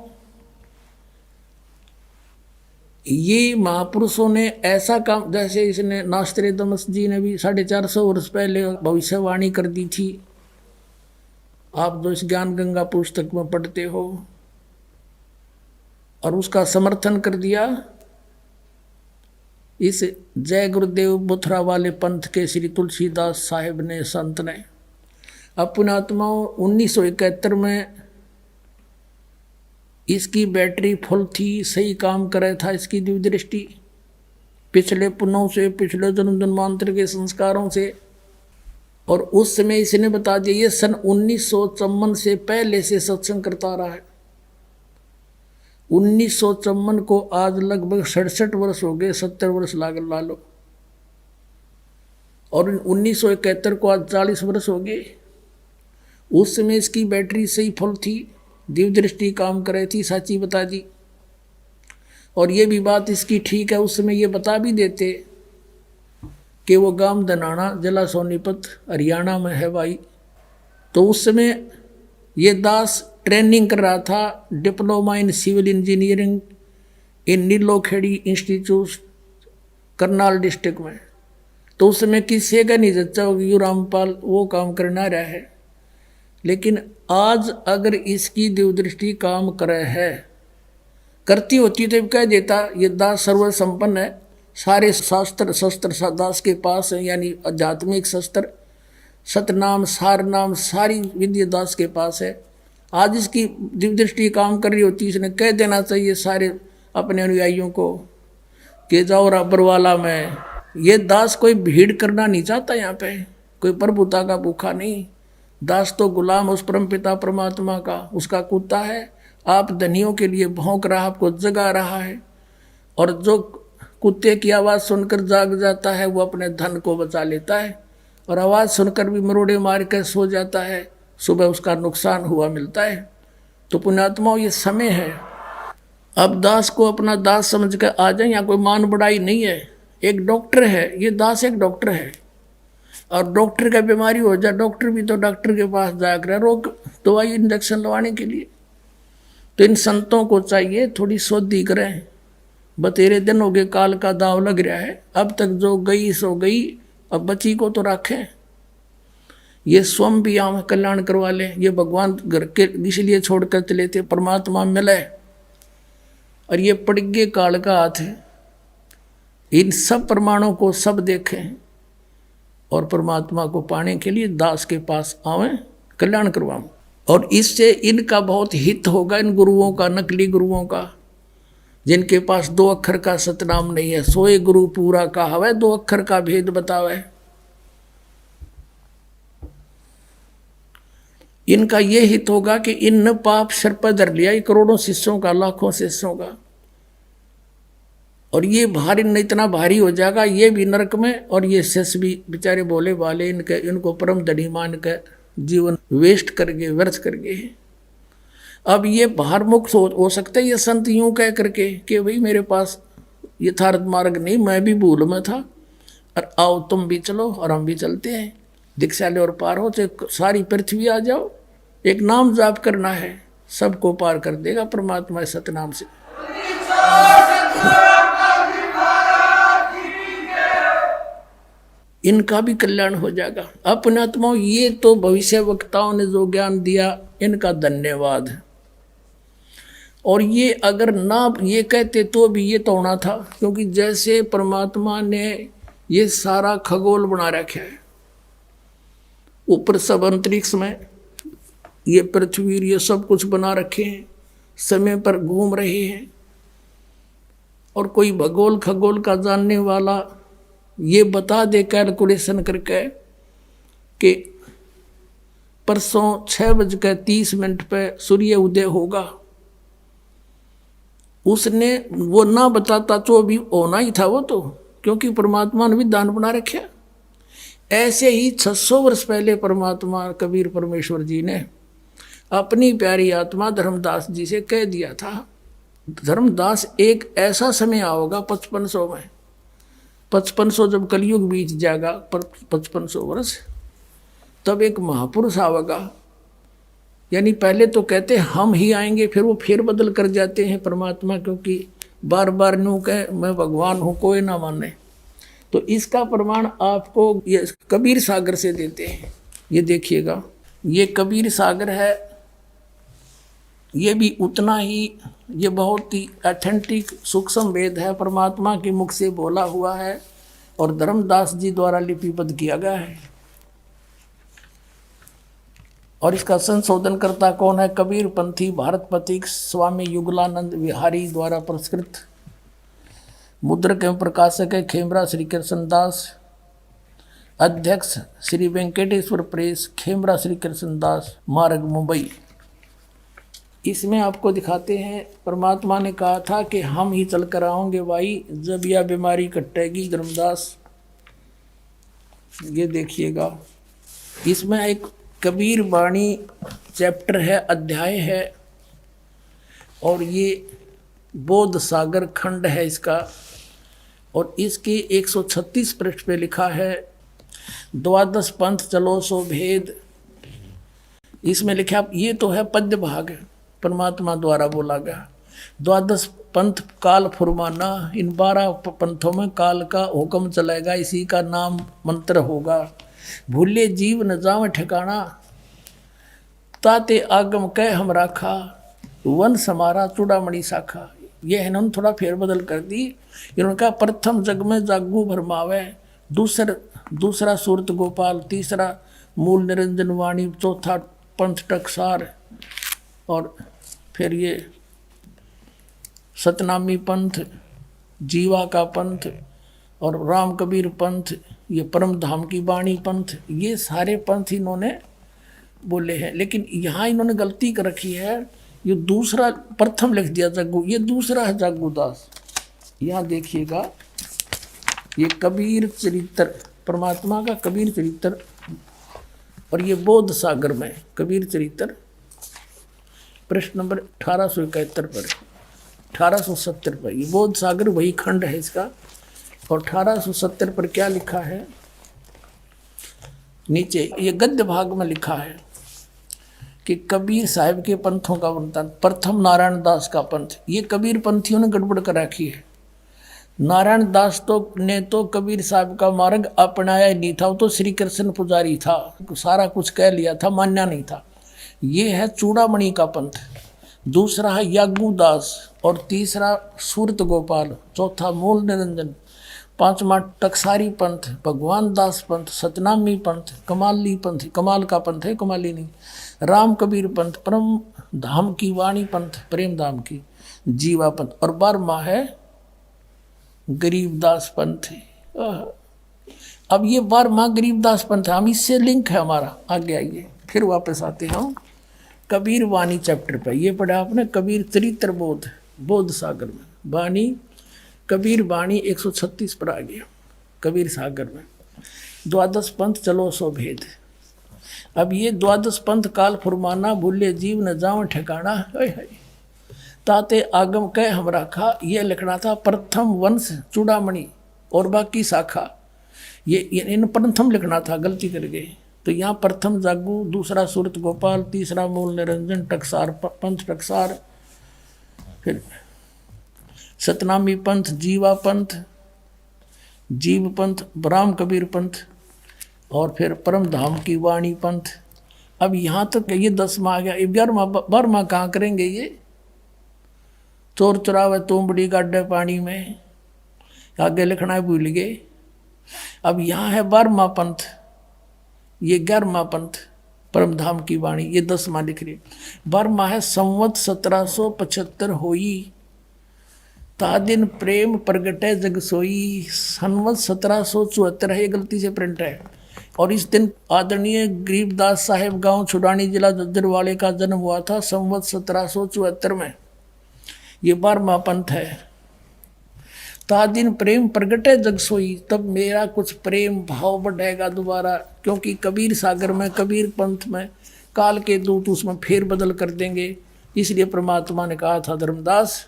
ये महापुरुषों ने ऐसा काम, जैसे इसने नास्त्रेदमस जी ने भी 450 वर्ष पहले भविष्यवाणी कर दी थी। आप जो इस ज्ञान गंगा पुस्तक में पढ़ते हो, और उसका समर्थन कर दिया इस जय गुरुदेव बुथरा वाले पंथ के श्री तुलसीदास साहिब ने, संत ने। अपने आत्माओं, 1971 में इसकी बैटरी फुल थी, सही काम कर रहा था इसकी दिव्य दृष्टि, पिछले पुनों से, पिछले जन्म जन्मांतर के संस्कारों से। और उस समय इसने बता दिया, ये सन 1954 से पहले से सत्संग करता रहा है। 1954 को आज लगभग 67 वर्ष हो गए, 70 वर्ष ला लो, और 1971 को आज 40 वर्ष हो गए। उस समय इसकी बैटरी सही फुल थी, दिव्य दृष्टि काम कर रही थी, साची बता दी। और ये भी बात इसकी ठीक है, उस समय ये बता भी देते कि वो गांव दनाना जिला सोनीपत हरियाणा में है भाई। तो उस समय ये दास ट्रेनिंग कर रहा था, diploma in civil engineering in Nilokheri institute Karnal district में। तो उस समय किसी का नहीं जच्चा होगी, यू रामपाल वो काम करना रहा है। लेकिन आज अगर इसकी दिव्यदृष्टि काम करे है, करती होती तो कह देता ये दास सर्व संपन्न है, सारे शास्त्र शस्त्र दास के पास है, यानी आध्यात्मिक शस्त्र सतनाम सारनाम सारी विद्या दास के पास है। आज इसकी दिव्यदृष्टि काम कर रही होती, इसने कह देना चाहिए सारे अपने अनुयायियों को कि जाओ रबर वाला में। ये दास कोई भीड़ करना नहीं चाहता, यहाँ पे कोई प्रभुता का भूखा नहीं। दास तो गुलाम उस परम पिता परमात्मा का, उसका कुत्ता है। आप धनियों के लिए भौंक रहा, आपको जगा रहा है, और जो कुत्ते की आवाज़ सुनकर जाग जाता है वो अपने धन को बचा लेता है, और आवाज़ सुनकर भी मरोड़े मार कर सो जाता है, सुबह उसका नुकसान हुआ मिलता है। तो पुण्यात्माओं, ये समय है, अब दास को अपना दास समझ कर आ जाए। यहाँ कोई मान बढ़ाई नहीं है। एक डॉक्टर है, ये दास एक डॉक्टर है, और डॉक्टर का बीमारी हो जाए, डॉक्टर भी तो डॉक्टर के पास जाया करे रोग दवाई इंजेक्शन लगवाने के लिए। तो इन संतों को चाहिए थोड़ी शोधी करें। बतेरे दिन हो गए, काल का दाव लग रहा है, अब तक जो गई सो गई, अब बची को तो रखें। ये स्वयं भी यहाँ कल्याण करवा लें। ये भगवान घर के इसलिए छोड़कर चले थे, परमात्मा मिले, और ये पड़गे काल का हाथ है। इन सब प्रमाणों को सब देखें और परमात्मा को पाने के लिए दास के पास आवें, कल्याण करवाएं। और इससे इनका बहुत हित होगा, इन गुरुओं का, नकली गुरुओं का, जिनके पास 2 अक्षर का सतनाम नहीं है। सोए गुरु पूरा कहावे, 2 अक्षर का भेद बतावे। इनका ये हित होगा कि इन पाप सिर पर धर लिया, ये करोड़ों शिष्यों का, लाखों शिष्यों का, और ये भार इन इतना भारी हो जाएगा, ये भी नरक में और ये शिष्य भी बेचारे बोले वाले इनको परम धनी मान कर जीवन वेस्ट कर गए, व्यर्थ कर गए। अब ये भार मुक्त हो सकते ये संत यूं कह करके कि भाई मेरे पास यथार्थ मार्ग नहीं, मैं भी भूल में था, और आओ तुम भी चलो और हम भी चलते हैं, दीक्षा ले और पार हो, तो सारी पृथ्वी आ जाओ, एक नाम जाप करना है, सबको पार कर देगा परमात्मा सतनाम से। इनका भी कल्याण हो जाएगा। अपने आत्माओं, ये तो भविष्य वक्ताओं ने जो ज्ञान दिया इनका धन्यवाद है। और ये अगर ना ये कहते तो भी ये तो होना था, क्योंकि जैसे परमात्मा ने ये सारा खगोल बना रखा है, ऊपर सब अंतरिक्ष में ये पृथ्वी ये सब कुछ बना रखे हैं, समय पर घूम रहे हैं, और कोई भगोल खगोल का जानने वाला ये बता दे कैलकुलेशन करके कि परसों 6:30 पे सूर्य उदय होगा, उसने वो ना बताता तो भी होना ही था वो तो, क्योंकि परमात्मा ने भी दान बना रखा। ऐसे ही 600 वर्ष पहले परमात्मा कबीर परमेश्वर जी ने अपनी प्यारी आत्मा धर्मदास जी से कह दिया था, धर्मदास एक ऐसा समय आओगा 5500 में, 5500 जब कलयुग बीत जाएगा, 5500 वर्ष, तब एक महापुरुष आवेगा। यानी पहले तो कहते हम ही आएंगे, फिर वो फेर बदल कर जाते हैं परमात्मा, क्योंकि बार बार न्यू कहे मैं भगवान हूँ, कोई ना माने। तो इसका प्रमाण आपको ये कबीर सागर से देते हैं। ये देखिएगा, ये कबीर सागर है, ये भी उतना ही, ये बहुत ही ऑथेंटिक सूक्ष्म वेद है, परमात्मा के मुख से बोला हुआ है और धर्मदास जी द्वारा लिपिबद्ध किया गया है। और इसका संशोधन करता कौन है? कबीर पंथी भारत पथिक स्वामी युगलानंद विहारी द्वारा पुरस्कृत। मुद्रक एवं प्रकाशक है खेमरा श्री कृष्णदास। अध्यक्ष श्री वेंकटेश्वर प्रेस, खेमरा श्री कृष्णदास मार्ग, मुंबई। इसमें आपको दिखाते हैं परमात्मा ने कहा था कि हम ही चल कर आओगे भाई, जब यह बीमारी कटेगी धर्मदास। ये देखिएगा, इसमें एक कबीर वाणी चैप्टर है, अध्याय है, और ये बोध सागर खंड है इसका, और इसके 136 पृष्ठ पे लिखा है द्वादश पंथ चलो सो भेद। इसमें लिखा, ये तो है पद्य भाग, परमात्मा द्वारा बोला गया। द्वादश पंथ काल फुरमाना, इन 12 पंथों में काल का हुक्म चलेगा, इसी का नाम मंत्र होगा। भूले जीव न जाव ठिकाना, ताते आगम कह हम राखा, वन समारा चूड़ामणि शाखा। यह इन्होंने थोड़ा फेरबदल कर दी। इन्होंने कहा प्रथम जग में जागू भरमावे, दूसरा सूरत गोपाल, तीसरा मूल निरंजन वाणी, चौथा पंथ टकसार, और फिर ये सतनामी पंथ, जीवा का पंथ, और राम कबीर पंथ, ये परम धाम की वाणी पंथ। ये सारे पंथ इन्होंने बोले हैं, लेकिन यहाँ इन्होंने गलती कर रखी है। ये दूसरा, प्रथम लिख दिया जग्गू, ये दूसरा है जग्गूदास। यहाँ देखिएगा, ये कबीर चरित्र, परमात्मा का कबीर चरित्र, और ये बोध सागर में कबीर चरित्र, प्रश्न नंबर 1871 पर, 1870 पर। ये बोध सागर वही खंड है इसका। और 1870 पर क्या लिखा है, नीचे ये गद्य भाग में लिखा है कि कबीर साहिब के पंथों का वृत्तांत। प्रथम नारायण दास का पंथ, ये कबीर पंथियों ने गड़बड़ कर रखी है। नारायण दास ने तो कबीर साहब का मार्ग अपनाया ही नहीं था, वो तो श्री कृष्ण पुजारी था, सारा कुछ कह लिया था, मान्या नहीं था। ये है चूड़ामणि का पंथ, दूसरा है यागूदास, और तीसरा सूरत गोपाल, चौथा मूल निरंजन, पांचवा टकसारी पंथ, भगवान दास पंथ, सतनामी पंथ, कमाली पंथ, कमाल का पंथ है, कमाली नहीं, राम कबीर पंथ, परम धाम की वाणी पंथ, प्रेम धाम की, जीवा पंथ, और 12वां है गरीबदास पंथ। अब ये 12वां गरीबदास पंथ है, हम इससे लिंक है हमारा। आगे आइए, फिर वापस आते हैं हम कबीर वाणी चैप्टर पे। ये पढ़ा आपने कबीर चरित्र बोध, बोध सागर में वाणी, कबीर वाणी 136 पर आ गया कबीर सागर में। द्वादश पंथ चलो सो भेद। अब ये द्वादश पंथ काल फुरमाना, भूले जीव न जाओ ठिकाना, ताते आगम कह हम राखा। ये लिखना था प्रथम वंश चूड़ामणि और बाकी शाखा, ये इन प्रथम लिखना था, गलती कर गए। तो यहाँ प्रथम जागू, दूसरा सूरत गोपाल, तीसरा मूल निरंजन, टकसार पंथ टकसार, फिर सतनामी पंथ, जीवा पंथ, जीव पंथ, ब्राह्म कबीर पंथ, और फिर परम धाम की वाणी पंथ। अब यहाँ तक ये 10वां आ गया। 11वां कहाँ करेंगे? ये चोर चुरावे तोमबड़ी गाड्डे पानी में, आगे लिखना है, भूल गए। अब यहाँ है 12वां पंथ, ये 11वां पंथ परम धाम की वाणी, ये 10वां लिख रही। 12वां है संवत 1775 होई, ता दिन प्रेम प्रगटे जग सोई। संवत 1774 है, ये गलती से प्रिंट है। और इस दिन आदरणीय गरीबदास साहेब गांव छुड़ानी जिला जज्जरवाड़े का जन्म हुआ था संवत 1774 में। ये 12वां पंथ है। ता दिन प्रेम प्रगटे जग सोई, तब मेरा कुछ प्रेम भाव बढ़ेगा दोबारा, क्योंकि कबीर सागर में, कबीर पंथ में काल के दूत उसमें फेर बदल कर देंगे। इसलिए परमात्मा ने कहा था धर्मदास,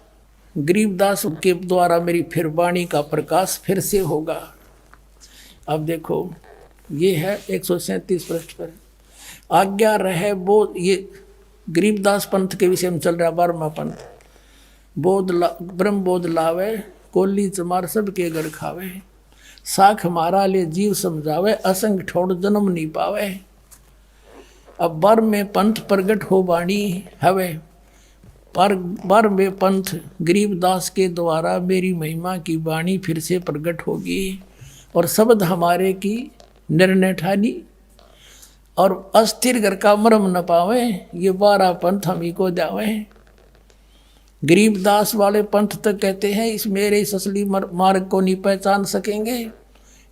गरीबदास के द्वारा मेरी फिर वाणी का प्रकाश फिर से होगा। अब देखो ये है 137 पृष्ठ पर, आज्ञा रहे बोध। ये गरीबदास पंथ के विषय में चल रहा 12वां पंथ। बोध ब्रह्म बोध लावे, कोली चमार सब के घर खावे, साख मारा ले जीव समझावे, असंग ठोड़ जन्म नहीं पावे। अब बर में पंथ प्रगट हो वाणी हवे, पर बर में पंथ गरीबदास के द्वारा मेरी महिमा की वाणी फिर से प्रगट होगी, और शब्द हमारे की निर्णय ठानी, और अस्थिर घर का मरम न पावे। ये 12 पंथ हम ही को जावे। गरीबदास वाले पंथ तक कहते हैं इस मेरे इस असली मार्ग को नहीं पहचान सकेंगे,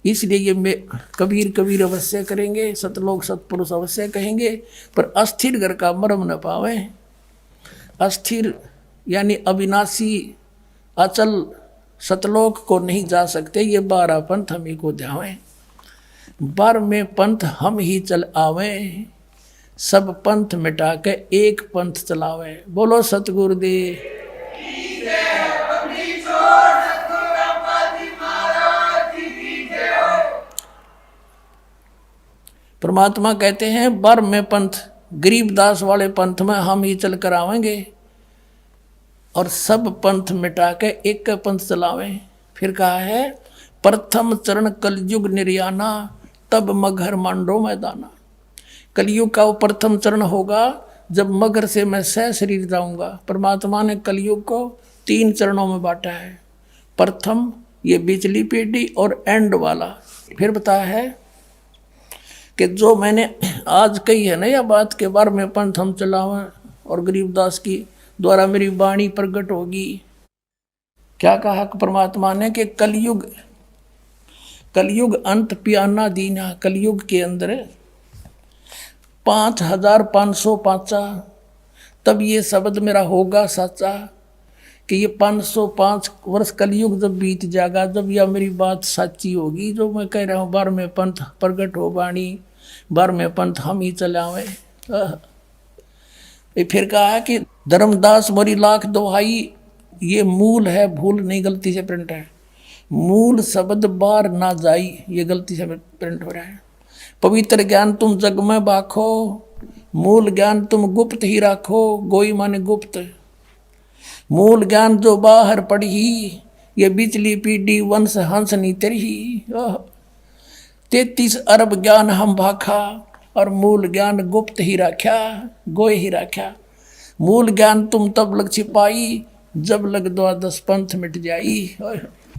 इसलिए ये कबीर कबीर अवश्य करेंगे, सतलोक सतपुरुष अवश्य कहेंगे, पर अस्थिर घर का मरम न पावे। अस्थिर यानी अविनाशी अचल सतलोक को नहीं जा सकते। ये 12 पंथ हम ही को जावे। बर में पंथ हम ही चल आवे, सब पंथ मिटा के एक पंथ चलावे। बोलो सतगुरुदेव। परमात्मा कहते हैं बर में पंथ, गरीबदास वाले पंथ में हम ही चल कर आवेंगे, और सब पंथ मिटा के एक का पंथ चलावें। फिर कहा है प्रथम चरण कलयुग निर्याना, तब मगर मांडो मैदाना। कलयुग का वो प्रथम चरण होगा जब मगर से मैं सह शरीर जाऊंगा। परमात्मा ने कलयुग को 3 चरणों में बांटा है। प्रथम ये बिचली पीढ़ी और एंड वाला। फिर बताया है कि जो मैंने आज कही है ना यह बात के बारे में पंथ हम चलावें और गरीबदास की द्वारा मेरी वाणी प्रकट होगी। क्या कहा परमात्मा ने कि कलयुग अंत पियाना दीना। कलयुग के अंदर 5505 तब ये शब्द मेरा होगा सच्चा, कि ये 505 वर्ष कलयुग जब बीत जाएगा, जब यह मेरी बात सच्ची होगी जो मैं कह रहा हूँ। 12वें पंथ प्रगट हो वाणी, 12वें पंथ हम ही चलावे। फिर कहा है कि धर्मदास मोरी लाख दोहाई, ये मूल है, भूल नहीं गलती से प्रिंट है। मूल शब्द बार ना जाई, ये गलती से प्रिंट हो रहा है। पवित्र ज्ञान तुम जग में बाखो, मूल ज्ञान तुम गुप्त ही राखो। गोई माने गुप्त, मूल ज्ञान जो बाहर पढ़ी, ये बिचली पीढ़ी वंश हंस नी तेरी। 33 अरब ज्ञान हम भाखा, और मूल ज्ञान गुप्त ही राख्या, गोय ही राख्या। मूल ज्ञान तुम तब लग छिपाई, जब लग 12 पंथ मिट जाई।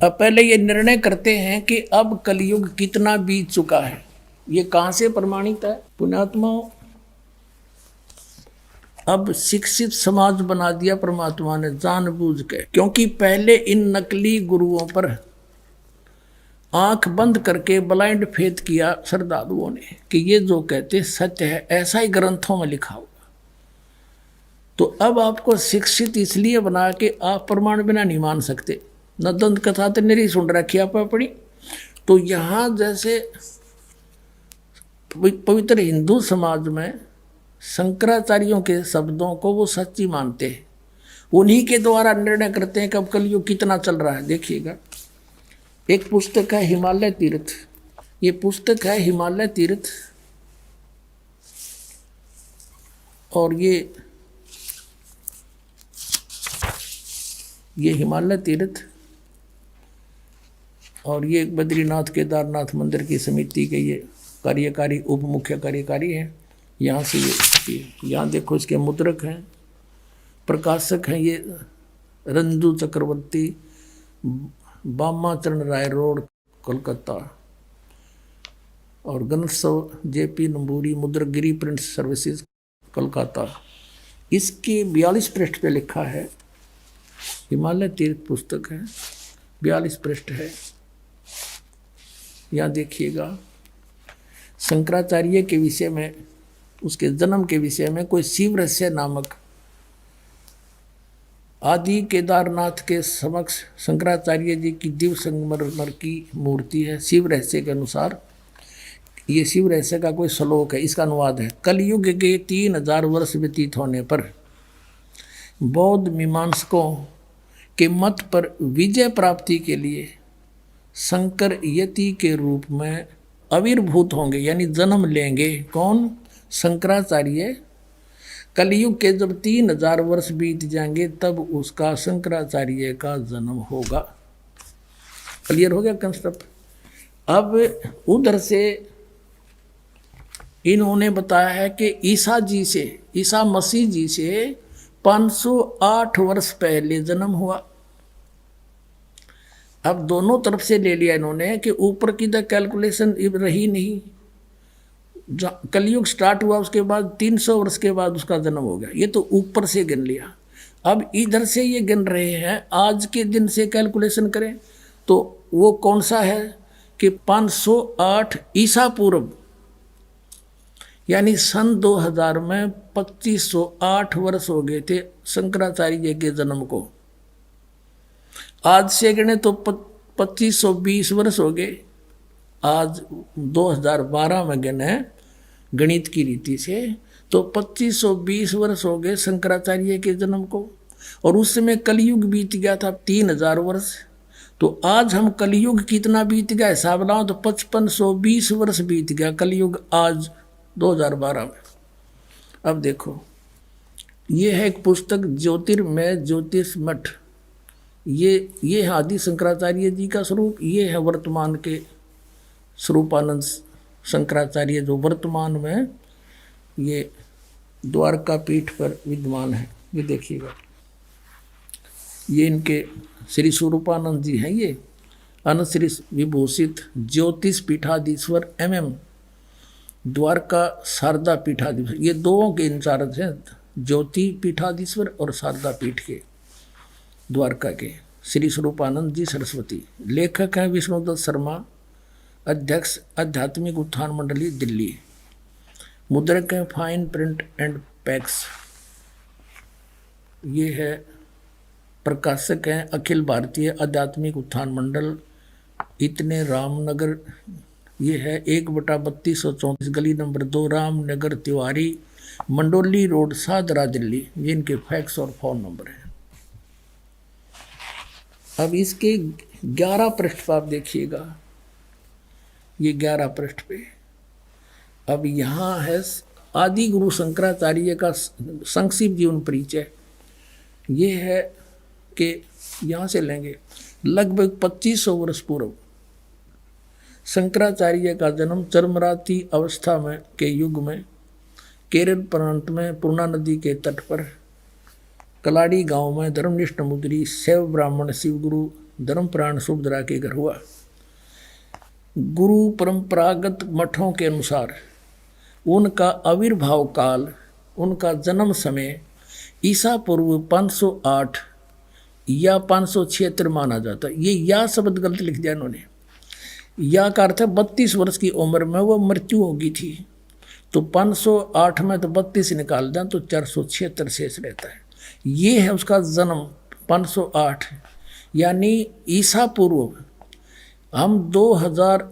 अब पहले ये निर्णय करते हैं कि अब कलयुग कितना बीत चुका है। ये कहाँ से प्रमाणित है? पुण्यात्माओं, अब शिक्षित समाज बना दिया परमात्मा ने जानबूझ के, क्योंकि पहले इन नकली गुरुओं पर आंख बंद करके ब्लाइंड फेथ किया श्रद्धालुओं ने कि ये जो कहते सत्य है, ऐसा ही ग्रंथों में लिखा होगा। तो अब आपको शिक्षित इसलिए बना के आप प्रमाण बिना नहीं मान सकते। न दंत कथा तो नहीं सुन रखी आप अपनी। तो यहाँ जैसे पवित्र हिंदू समाज में शंकराचार्यों के शब्दों को वो सच्ची मानते हैं, उन्हीं के द्वारा निर्णय करते हैं कब कलयुग कितना चल रहा है। देखिएगा, एक पुस्तक है हिमालय तीर्थ, ये पुस्तक है हिमालय तीर्थ, और ये हिमालय तीर्थ, और ये बद्रीनाथ केदारनाथ मंदिर की समिति के ये कार्यकारी उप मुख्य कार्यकारी हैं। यहाँ से ये यहाँ देखो इसके मुद्रक हैं, प्रकाशक हैं ये रंजू चक्रवर्ती, बामाचरण राय रोड कोलकाता, और गणोत्सव JP Namboori, Mudragiri print services Kolkata. इसके 42 पृष्ठ पे लिखा है, हिमालय तीर्थ पुस्तक है, 42 पृष्ठ है। यहाँ देखिएगा, शंकराचार्य के विषय में, उसके जन्म के विषय में कोई शिव रहस्य नामक आदि केदारनाथ के समक्ष शंकराचार्य जी की दिव्य संगमरमर की मूर्ति है। शिव रहस्य के अनुसार ये शिव रहस्य का कोई श्लोक है, इसका अनुवाद है। कलयुग के 3000 वर्ष व्यतीत होने पर बौद्ध मीमांसकों के मत पर विजय प्राप्ति के लिए शंकर यति के रूप में आविर्भूत होंगे, यानी जन्म लेंगे। कौन? शंकराचार्य। कलयुग के जब 3000 वर्ष बीत जाएंगे तब उसका शंकराचार्य का जन्म होगा। क्लियर हो गया कंसेप्ट? अब उधर से इन्होंने बताया है कि ईसा मसीह जी से 508 वर्ष पहले जन्म हुआ। अब दोनों तरफ से ले लिया इन्होंने कि ऊपर की द कैलकुलेशन रही नहीं, कलयुग स्टार्ट हुआ उसके बाद 300 वर्ष के बाद उसका जन्म हो गया, ये तो ऊपर से गिन लिया। अब इधर से ये गिन रहे हैं, आज के दिन से कैलकुलेशन करें तो वो कौन सा है कि 508 ईसा पूर्व, यानी सन 2000 में 2508 वर्ष हो गए थे शंकराचार्य के जन्म को। आज से गिने तो 2520 वर्ष हो गए। आज 2012 में गिने गणित की रीति से तो 2520 वर्ष हो गए शंकराचार्य के जन्म को, और उस समय कलयुग बीत गया था 3000 वर्ष। तो आज हम कलयुग कितना बीत गया हिसाब लगाओ तो 5520 वर्ष बीत गया कलयुग आज 2012 में। अब देखो, ये है एक पुस्तक ज्योतिर्मय ज्योतिष मठ, ये है आदि शंकराचार्य जी का स्वरूप, ये है वर्तमान के स्वरूपानंद शंकराचार्य जो वर्तमान में ये द्वारका पीठ पर विद्यमान है। ये देखिएगा, ये इनके श्री स्वरूपानंद जी हैं, ये अनश्री विभूषित ज्योतिष पीठाधीश्वर MM द्वारका शारदा पीठाधीश्वर, ये दो के इंचार्ज हैं, ज्योति पीठाधीश्वर और शारदा पीठ के द्वारका के श्री स्वरूपानंद जी सरस्वती। लेखक हैं विष्णुदत्त शर्मा, अध्यक्ष आध्यात्मिक उत्थान मंडली दिल्ली। मुद्रक हैं फाइन प्रिंट एंड पैक्स। ये है प्रकाशक हैं अखिल भारतीय आध्यात्मिक उत्थान मंडल, इतने रामनगर। ये है 1/3234 गली नंबर 2 रामनगर तिवारी, मंडोली रोड, सादरा, दिल्ली। ये इनके फैक्स और फोन नंबर है। अब इसके 11 पृष्ठ पर आप देखिएगा, ये 11 पृष्ठ पे अब यहाँ है आदि गुरु शंकराचार्य का संक्षिप्त जीवन परिचय। ये है कि यहाँ से लेंगे लगभग 2500 वर्ष पूर्व शंकराचार्य का जन्म चरमराती अवस्था में के युग में केरल प्रांत में पूर्णा नदी के तट पर कलाड़ी गांव में धर्मनिष्ठ मुद्री शैव ब्राह्मण शिवगुरु धर्मप्राण सुभद्रा के घर हुआ। गुरु परंपरागत मठों के अनुसार उनका आविर्भाव काल, उनका जन्म समय ईसा पूर्व 508 या 576 माना जाता है। ये या शब्द गलत लिख दिया इन्होंने, या का अर्थ है 32 वर्ष की उम्र में वो मृत्यु होगी थी। तो 508 में तो 32 निकाल दें तो 476 शेष रहता है। ये है उसका जन्म 508, यानी ईसा पूर्व हम 2000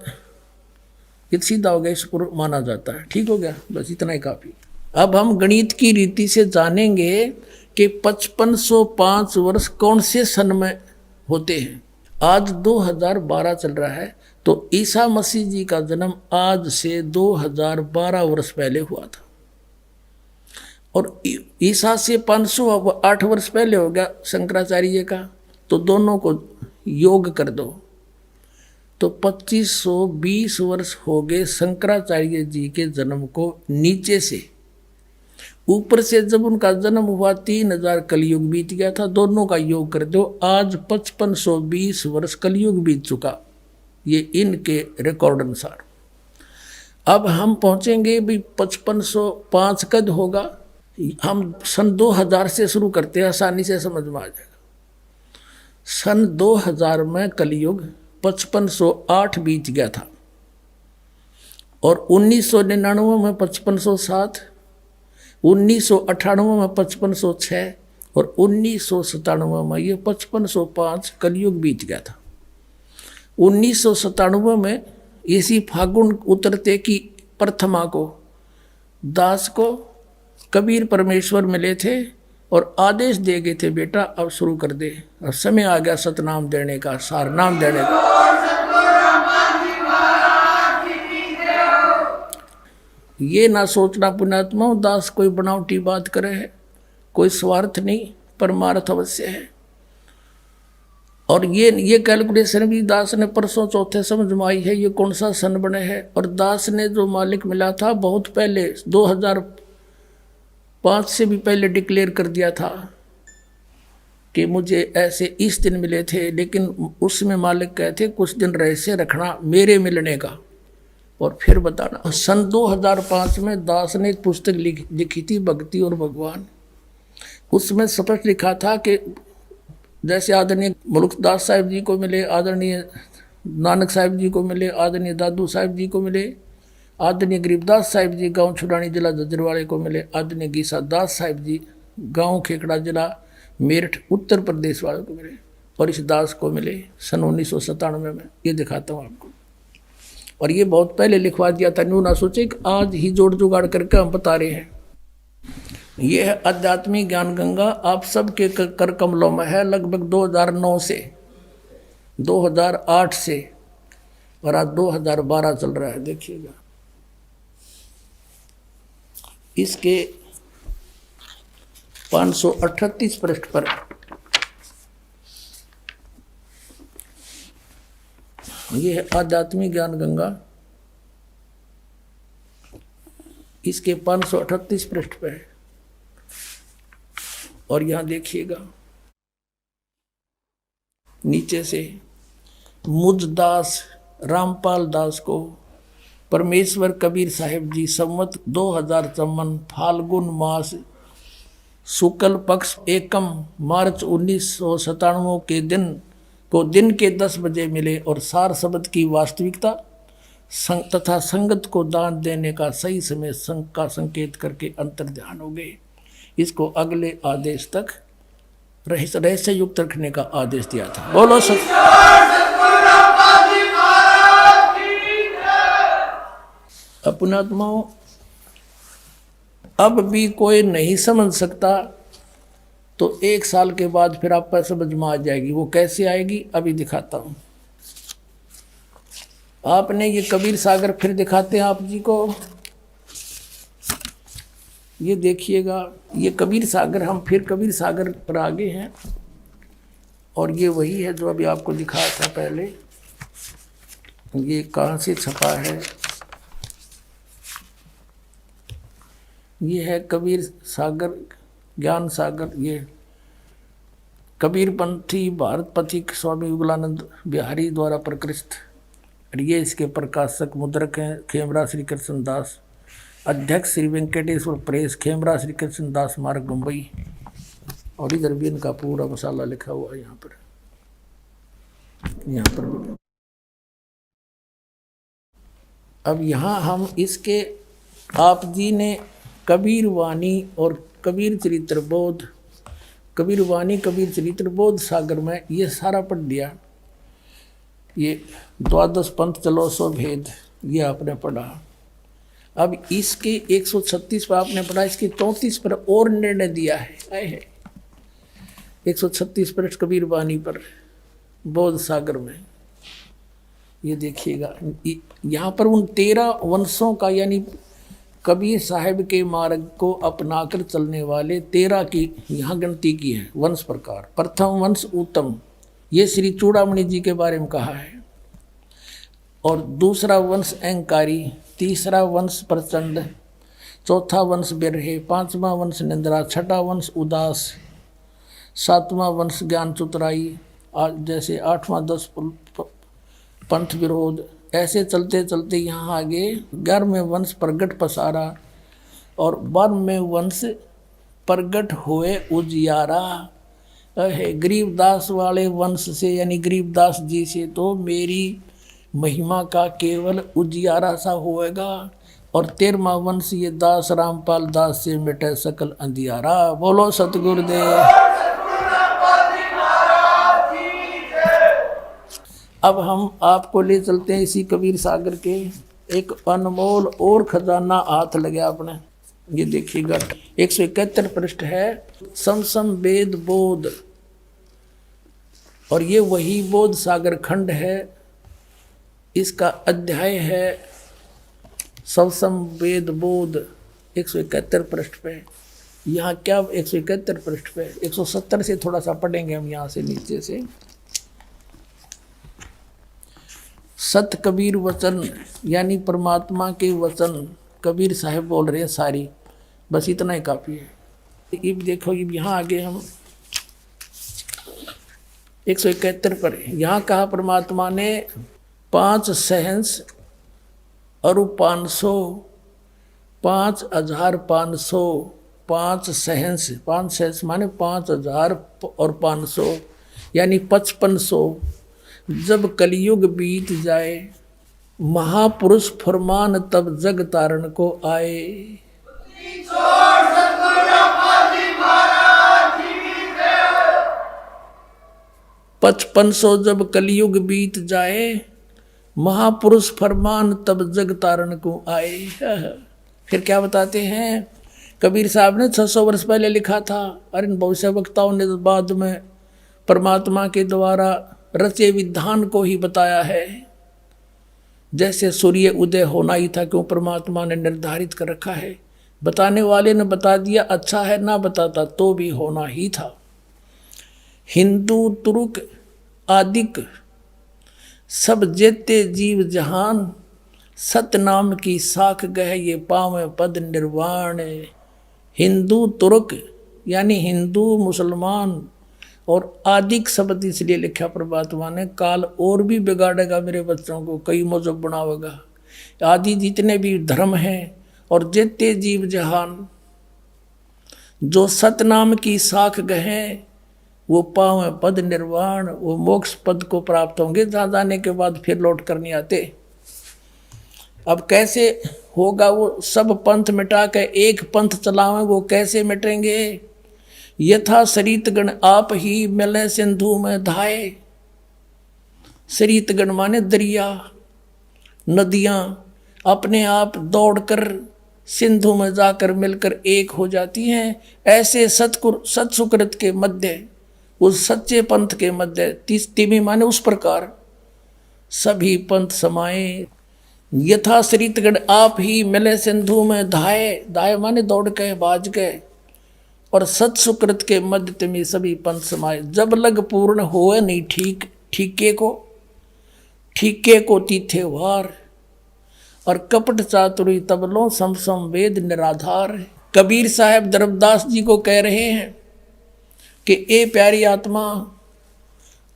सीधा हो गया, इस पूर्व माना जाता है। ठीक हो गया, बस इतना ही काफी। अब हम गणित की रीति से जानेंगे कि 5505 वर्ष कौन से सन में होते हैं। आज 2012 चल रहा है, तो ईसा मसीह जी का जन्म आज से 2012 वर्ष पहले हुआ था। और ईसा से 508 वर्ष पहले हो गया शंकराचार्य का, तो दोनों को योग कर दो तो 2520 वर्ष हो गए शंकराचार्य जी के जन्म को। नीचे से ऊपर से जब उनका जन्म हुआ 3000 कलयुग बीत गया था, दोनों का योग कर दो, आज 5520 वर्ष कलयुग बीत चुका, ये इनके रिकॉर्ड अनुसार। अब हम पहुंचेंगे भी 5505 कद होगा। हम सन 2000 से शुरू करते हैं, आसानी से समझ में आ जाएगा। सन 2000 में कलयुग 5508 बीत गया था, और 1999 में 5507, 1998 में 5506 और 1997 में ये 5505 कलयुग बीत गया था। 1997 में इसी फागुन उतरते की प्रथमा को दास को कबीर परमेश्वर मिले थे और आदेश दे गए थे, बेटा अब शुरू कर दे, अब समय आ गया सतनाम देने का, सार नाम देने का। ये ना सोचना पुण्यात्मा दास कोई बनावटी बात करे है, कोई स्वार्थ नहीं, परमार्थ अवश्य है। और ये कैलकुलेशन भी दास ने परसों चौथे समझ में आई है, ये कौन सा सन बने है। और दास ने जो मालिक मिला था बहुत पहले 2005 से भी पहले डिक्लेयर कर दिया था कि मुझे ऐसे इस दिन मिले थे, लेकिन उसमें मालिक कहते कुछ दिन रहस्य रखना मेरे मिलने का और फिर बताना। सन 2005 में दास ने एक पुस्तक लिखी थी, भक्ति और भगवान। उसमें स्पष्ट लिखा था कि जैसे आदरणीय मुल्कदास साहिब जी को मिले, आदरणीय नानक साहिब जी को मिले, आदरणीय दादू साहिब जी को मिले, आदरणीय गरीबदास साहिब जी गांव छुड़ानी जिला जजरवाड़े को मिले, आदरणीय गीसा दास साहिब जी गांव खेकड़ा जिला मेरठ उत्तर प्रदेश वाले को मिले, और इस दास को मिले सन 1997 में। ये दिखाता हूँ आपको, और ये बहुत पहले लिखवा दिया था, न्यू ना सोचे कि आज ही जोड़ जुगाड़ करके हम बता रहे हैं। ये है आध्यात्मिक ज्ञान गंगा, आप सबके कर कमलों में है, लगभग 2009 से 2008 से, और आज 2012 चल रहा है। देखिएगा इसके 538 पृष्ठ पर ये है आध्यात्मिक ज्ञान गंगा, इसके 538 पृष्ठ पर है। और यहां देखिएगा नीचे से मुझदास रामपाल दास को परमेश्वर कबीर साहिब जी संवत 2054 फाल्गुन मास शुक्ल पक्ष एकम मार्च 1997 के दिन को दिन के 10 बजे मिले, और सार शब्द की वास्तविकता तथा संगत को दान देने का सही समय का संकेत करके अंतर ध्यान हो गए। इसको अगले आदेश तक रहस्य युक्त रखने का आदेश दिया था। बोलो अपनात्माओं, अब भी कोई नहीं समझ सकता तो 1 साल के बाद फिर आप पर समझ में आ जाएगी। वो कैसे आएगी अभी दिखाता हूं। आपने ये कबीर सागर फिर दिखाते हैं आप जी को, ये देखिएगा, ये कबीर सागर, हम फिर कबीर सागर पर आगे हैं, और ये वही है जो अभी आपको दिखाया था पहले। ये कहाँ से छपा है, ये है कबीर सागर ज्ञान सागर। ये कबीरपंथी भारत पथिक स्वामी युगलानंद बिहारी द्वारा प्रकृष्ट, और ये इसके प्रकाशक मुद्रक हैं खेमरा श्री कृष्ण दास, अध्यक्ष श्री वेंकटेश्वर प्रेस, खेमरा श्री कृष्ण दास मार्ग मुंबई। और इधर भी इनका पूरा मसाला लिखा हुआ है यहाँ पर भी। अब यहाँ हम इसके आप जी ने कबीर वाणी और कबीर चरित्र बोध, कबीर वाणी कबीर चरित्र बोध सागर में ये सारा पढ़ दिया। ये द्वादश पंथ चलो सो भेद ये आपने पढ़ा। अब इसके 136 पर आपने पढ़ा, इसके 34 पर और निर्णय दिया है। आए है 136 पृष्ठ कबीर वाणी पर बोध सागर में। ये देखिएगा यहाँ पर उन 13 वंशों का यानी कबीर साहिब के मार्ग को अपनाकर चलने वाले 13 की यहाँ गिनती की है वंश प्रकार। प्रथम वंश उत्तम, ये श्री चूड़ामणि जी के बारे में कहा है। और दूसरा वंश अहंकारी, तीसरा वंश प्रचंड, चौथा वंश बिरहे, पांचवा वंश निंद्रा, छठा वंश उदास, सातवां वंश ज्ञान चतुराई, जैसे आठवां 10 पंथ विरोध। ऐसे चलते चलते यहाँ आगे 11वें वंश प्रगट पसारा और 12वें वंश प्रगट हुए उजियारा है। गरीबदास वाले वंश से यानी गरीबदास जी से तो मेरी महिमा का केवल उजियारा सा होएगा। और 13वां वंश ये दास रामपाल दास से मिटे सकल अंधियारा। बोलो सतगुरुदेव। अब हम आपको ले चलते हैं इसी कबीर सागर के एक अनमोल और खजाना हाथ लगे आपने। ये देखिएगा 171 पृष्ठ है, समसम वेद बोध। और ये वही बोध सागर खंड है, इसका अध्याय है समसम वेद बोध 171 पृष्ठ पे। यहाँ क्या 171 पृष्ठ पे 170 से थोड़ा सा पढ़ेंगे हम यहाँ से नीचे से। सत कबीर वचन यानी परमात्मा के वचन कबीर साहब बोल रहे हैं सारी, बस इतना ही काफ़ी है। अब देखो अब यहाँ आगे हम 171 पर यहाँ कहा परमात्मा ने 5 सहंस और 500 5500 5 सहंस, 5 सहंस माने 5000 और 500 यानी 5500 जब कलयुग बीत जाए महापुरुष फरमान तब जग तारण को आए। 5500 जब कलयुग बीत जाए महापुरुष फरमान तब जग तारण को आए। फिर क्या बताते हैं कबीर साहब ने 600 वर्ष पहले लिखा था और इन भविष्य वक्ताओं ने बाद में परमात्मा के द्वारा रचे विधान को ही बताया है। जैसे सूर्य उदय होना ही था, क्यों परमात्मा ने निर्धारित कर रखा है। बताने वाले ने बता दिया, अच्छा है ना बताता तो भी होना ही था। हिंदू तुर्क आदिक सब जेते जीव जहान सतनाम की साख गह ये पावे पद निर्वाण। हिंदू तुर्क यानी हिंदू मुसलमान और आदिक शब्द इसलिए लिखा परमात्मा ने, काल और भी बिगाड़ेगा मेरे बच्चों को, कई मजहब बनावेगा। आदि जितने भी धर्म हैं और जेते जीव जहान जो सतनाम की साख गहें वो पावे पद निर्वाण, वो मोक्ष पद को प्राप्त होंगे जहाँ जाने के बाद फिर लौट कर नहीं आते। अब कैसे होगा वो सब पंथ मिटा के एक पंथ चलावें, वो कैसे मिटेंगे। यथा सरितगण आप ही मिले सिंधु में धाये। सरितगण माने दरिया नदियाँ अपने आप दौड़कर सिंधु में जाकर मिलकर एक हो जाती हैं। ऐसे सत्सुकृत के मध्य उस सच्चे पंथ के मध्य तिमी माने उस प्रकार सभी पंथ समाये। यथा सरितगण आप ही मिले सिंधु में धाये, धाये माने दौड़ के भाज गए। और सत्सुकृत के मध्य में सभी पंथ समाये। जब लग पूर्ण होए नहीं ठीक ठीके को तीथे वार। और कपट चातुरी तबलों समसम वेद निराधार। कबीर साहब धर्मदास जी को कह रहे हैं कि ए प्यारी आत्मा,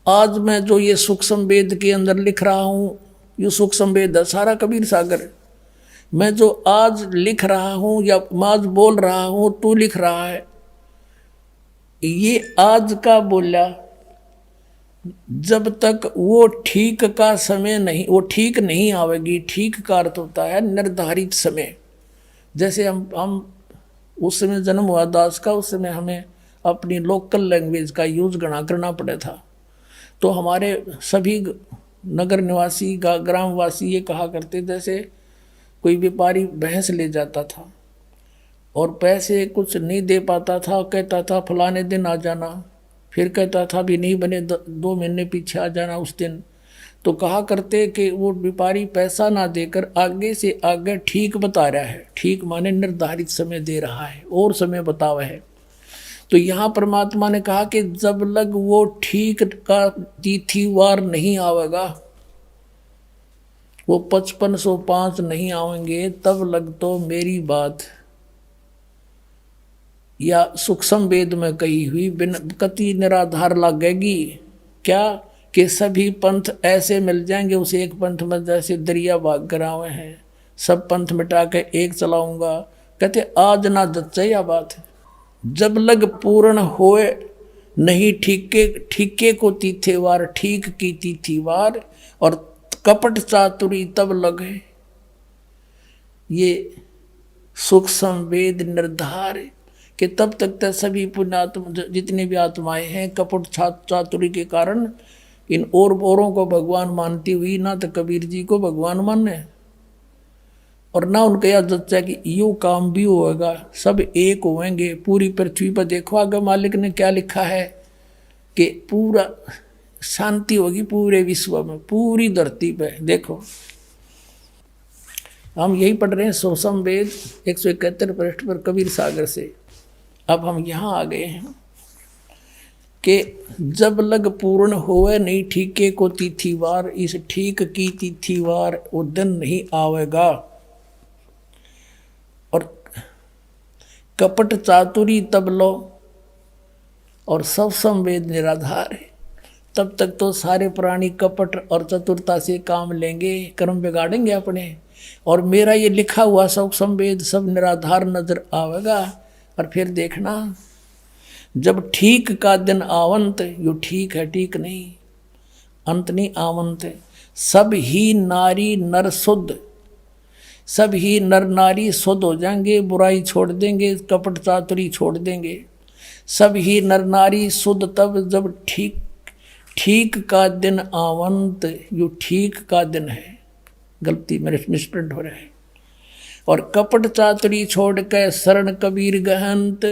आज मैं जो ये सूक्ष्म वेद के अंदर लिख रहा हूँ, ये सूक्ष्म वेद है सारा कबीर सागर। मैं जो आज लिख रहा हूँ या आज बोल रहा हूँ, तू लिख रहा है, ये आज का बोला जब तक वो ठीक का समय नहीं, वो ठीक नहीं आवेगी। ठीक का अर्थ होता है निर्धारित समय। जैसे हम उस समय जन्म हुआ दास का, उस समय हमें अपनी लोकल लैंग्वेज का यूज घना करना पड़ा था। तो हमारे सभी नगर निवासी ग्रामवासी ये कहा करते, जैसे कोई व्यापारी भैंस ले जाता था और पैसे कुछ नहीं दे पाता था, कहता था फलाने दिन आ जाना, फिर कहता था भी नहीं बने 2 महीने पीछे आ जाना उस दिन। तो कहा करते कि वो व्यापारी पैसा ना देकर आगे से आगे ठीक बता रहा है। ठीक माने निर्धारित समय दे रहा है और समय बतावा है। तो यहाँ परमात्मा ने कहा कि जब लग वो ठीक का तिथिवार नहीं आवेगा, वो 5505 नहीं आएंगे, तब लग तो मेरी बात या सूक्ष्म वेद में कही हुई बिन कति निराधार लगेगी। क्या कि सभी पंथ ऐसे मिल जाएंगे उस एक पंथ में, जैसे दरिया भाग करावे हैं, सब पंथ मिटा के एक चलाऊंगा। कहते आज ना जच्चे या बात है। जब लग पूर्ण होए नहीं ठीके को तिथिवार, ठीक की तिथिवार, और कपट चातुरी तब लगे। ये सूक्ष्म वेद निर्धार कि तब तक तो सभी पुण्यात्म जितने भी आत्माएं हैं कपट चातुरी के कारण इन औरों को भगवान मानती हुई ना तो कबीर जी को भगवान माने और ना उनका यह जच्चा कि यूँ काम भी होगा, सब एक होंगे। पूरी पृथ्वी पर देखो आगे मालिक ने क्या लिखा है कि पूरा शांति होगी पूरे विश्व में, पूरी धरती पे। देखो हम यही पढ़ रहे हैं सूक्ष्म वेद 171 पृष्ठ पर कबीर सागर से। अब हम यहाँ आ गए हैं कि जब लग पूर्ण होवे नहीं ठीके को तिथिवार, इस ठीक की तिथिवार वो दिन नहीं आवेगा। और कपट चातुरी तब लो, और सब संवेद निराधार है। तब तक तो सारे प्राणी कपट और चतुरता से काम लेंगे, कर्म बिगाड़ेंगे अपने, और मेरा ये लिखा हुआ सब संवेद सब निराधार नजर आवेगा। और फिर देखना जब ठीक का दिन आवंत, यो ठीक है ठीक नहीं, अंत नहीं आवंत, सब ही नारी नर शुद्ध, सब ही नर नारी शुद्ध हो जाएंगे, बुराई छोड़ देंगे, कपट चातुरी छोड़ देंगे। सब ही नर नारी शुद्ध तब जब ठीक का दिन आवंत, यो ठीक का दिन है। गलती मेरे मिसप्रिंट हो रहा है। और कपट चातुरी छोड़ के शरण कबीर गहंत।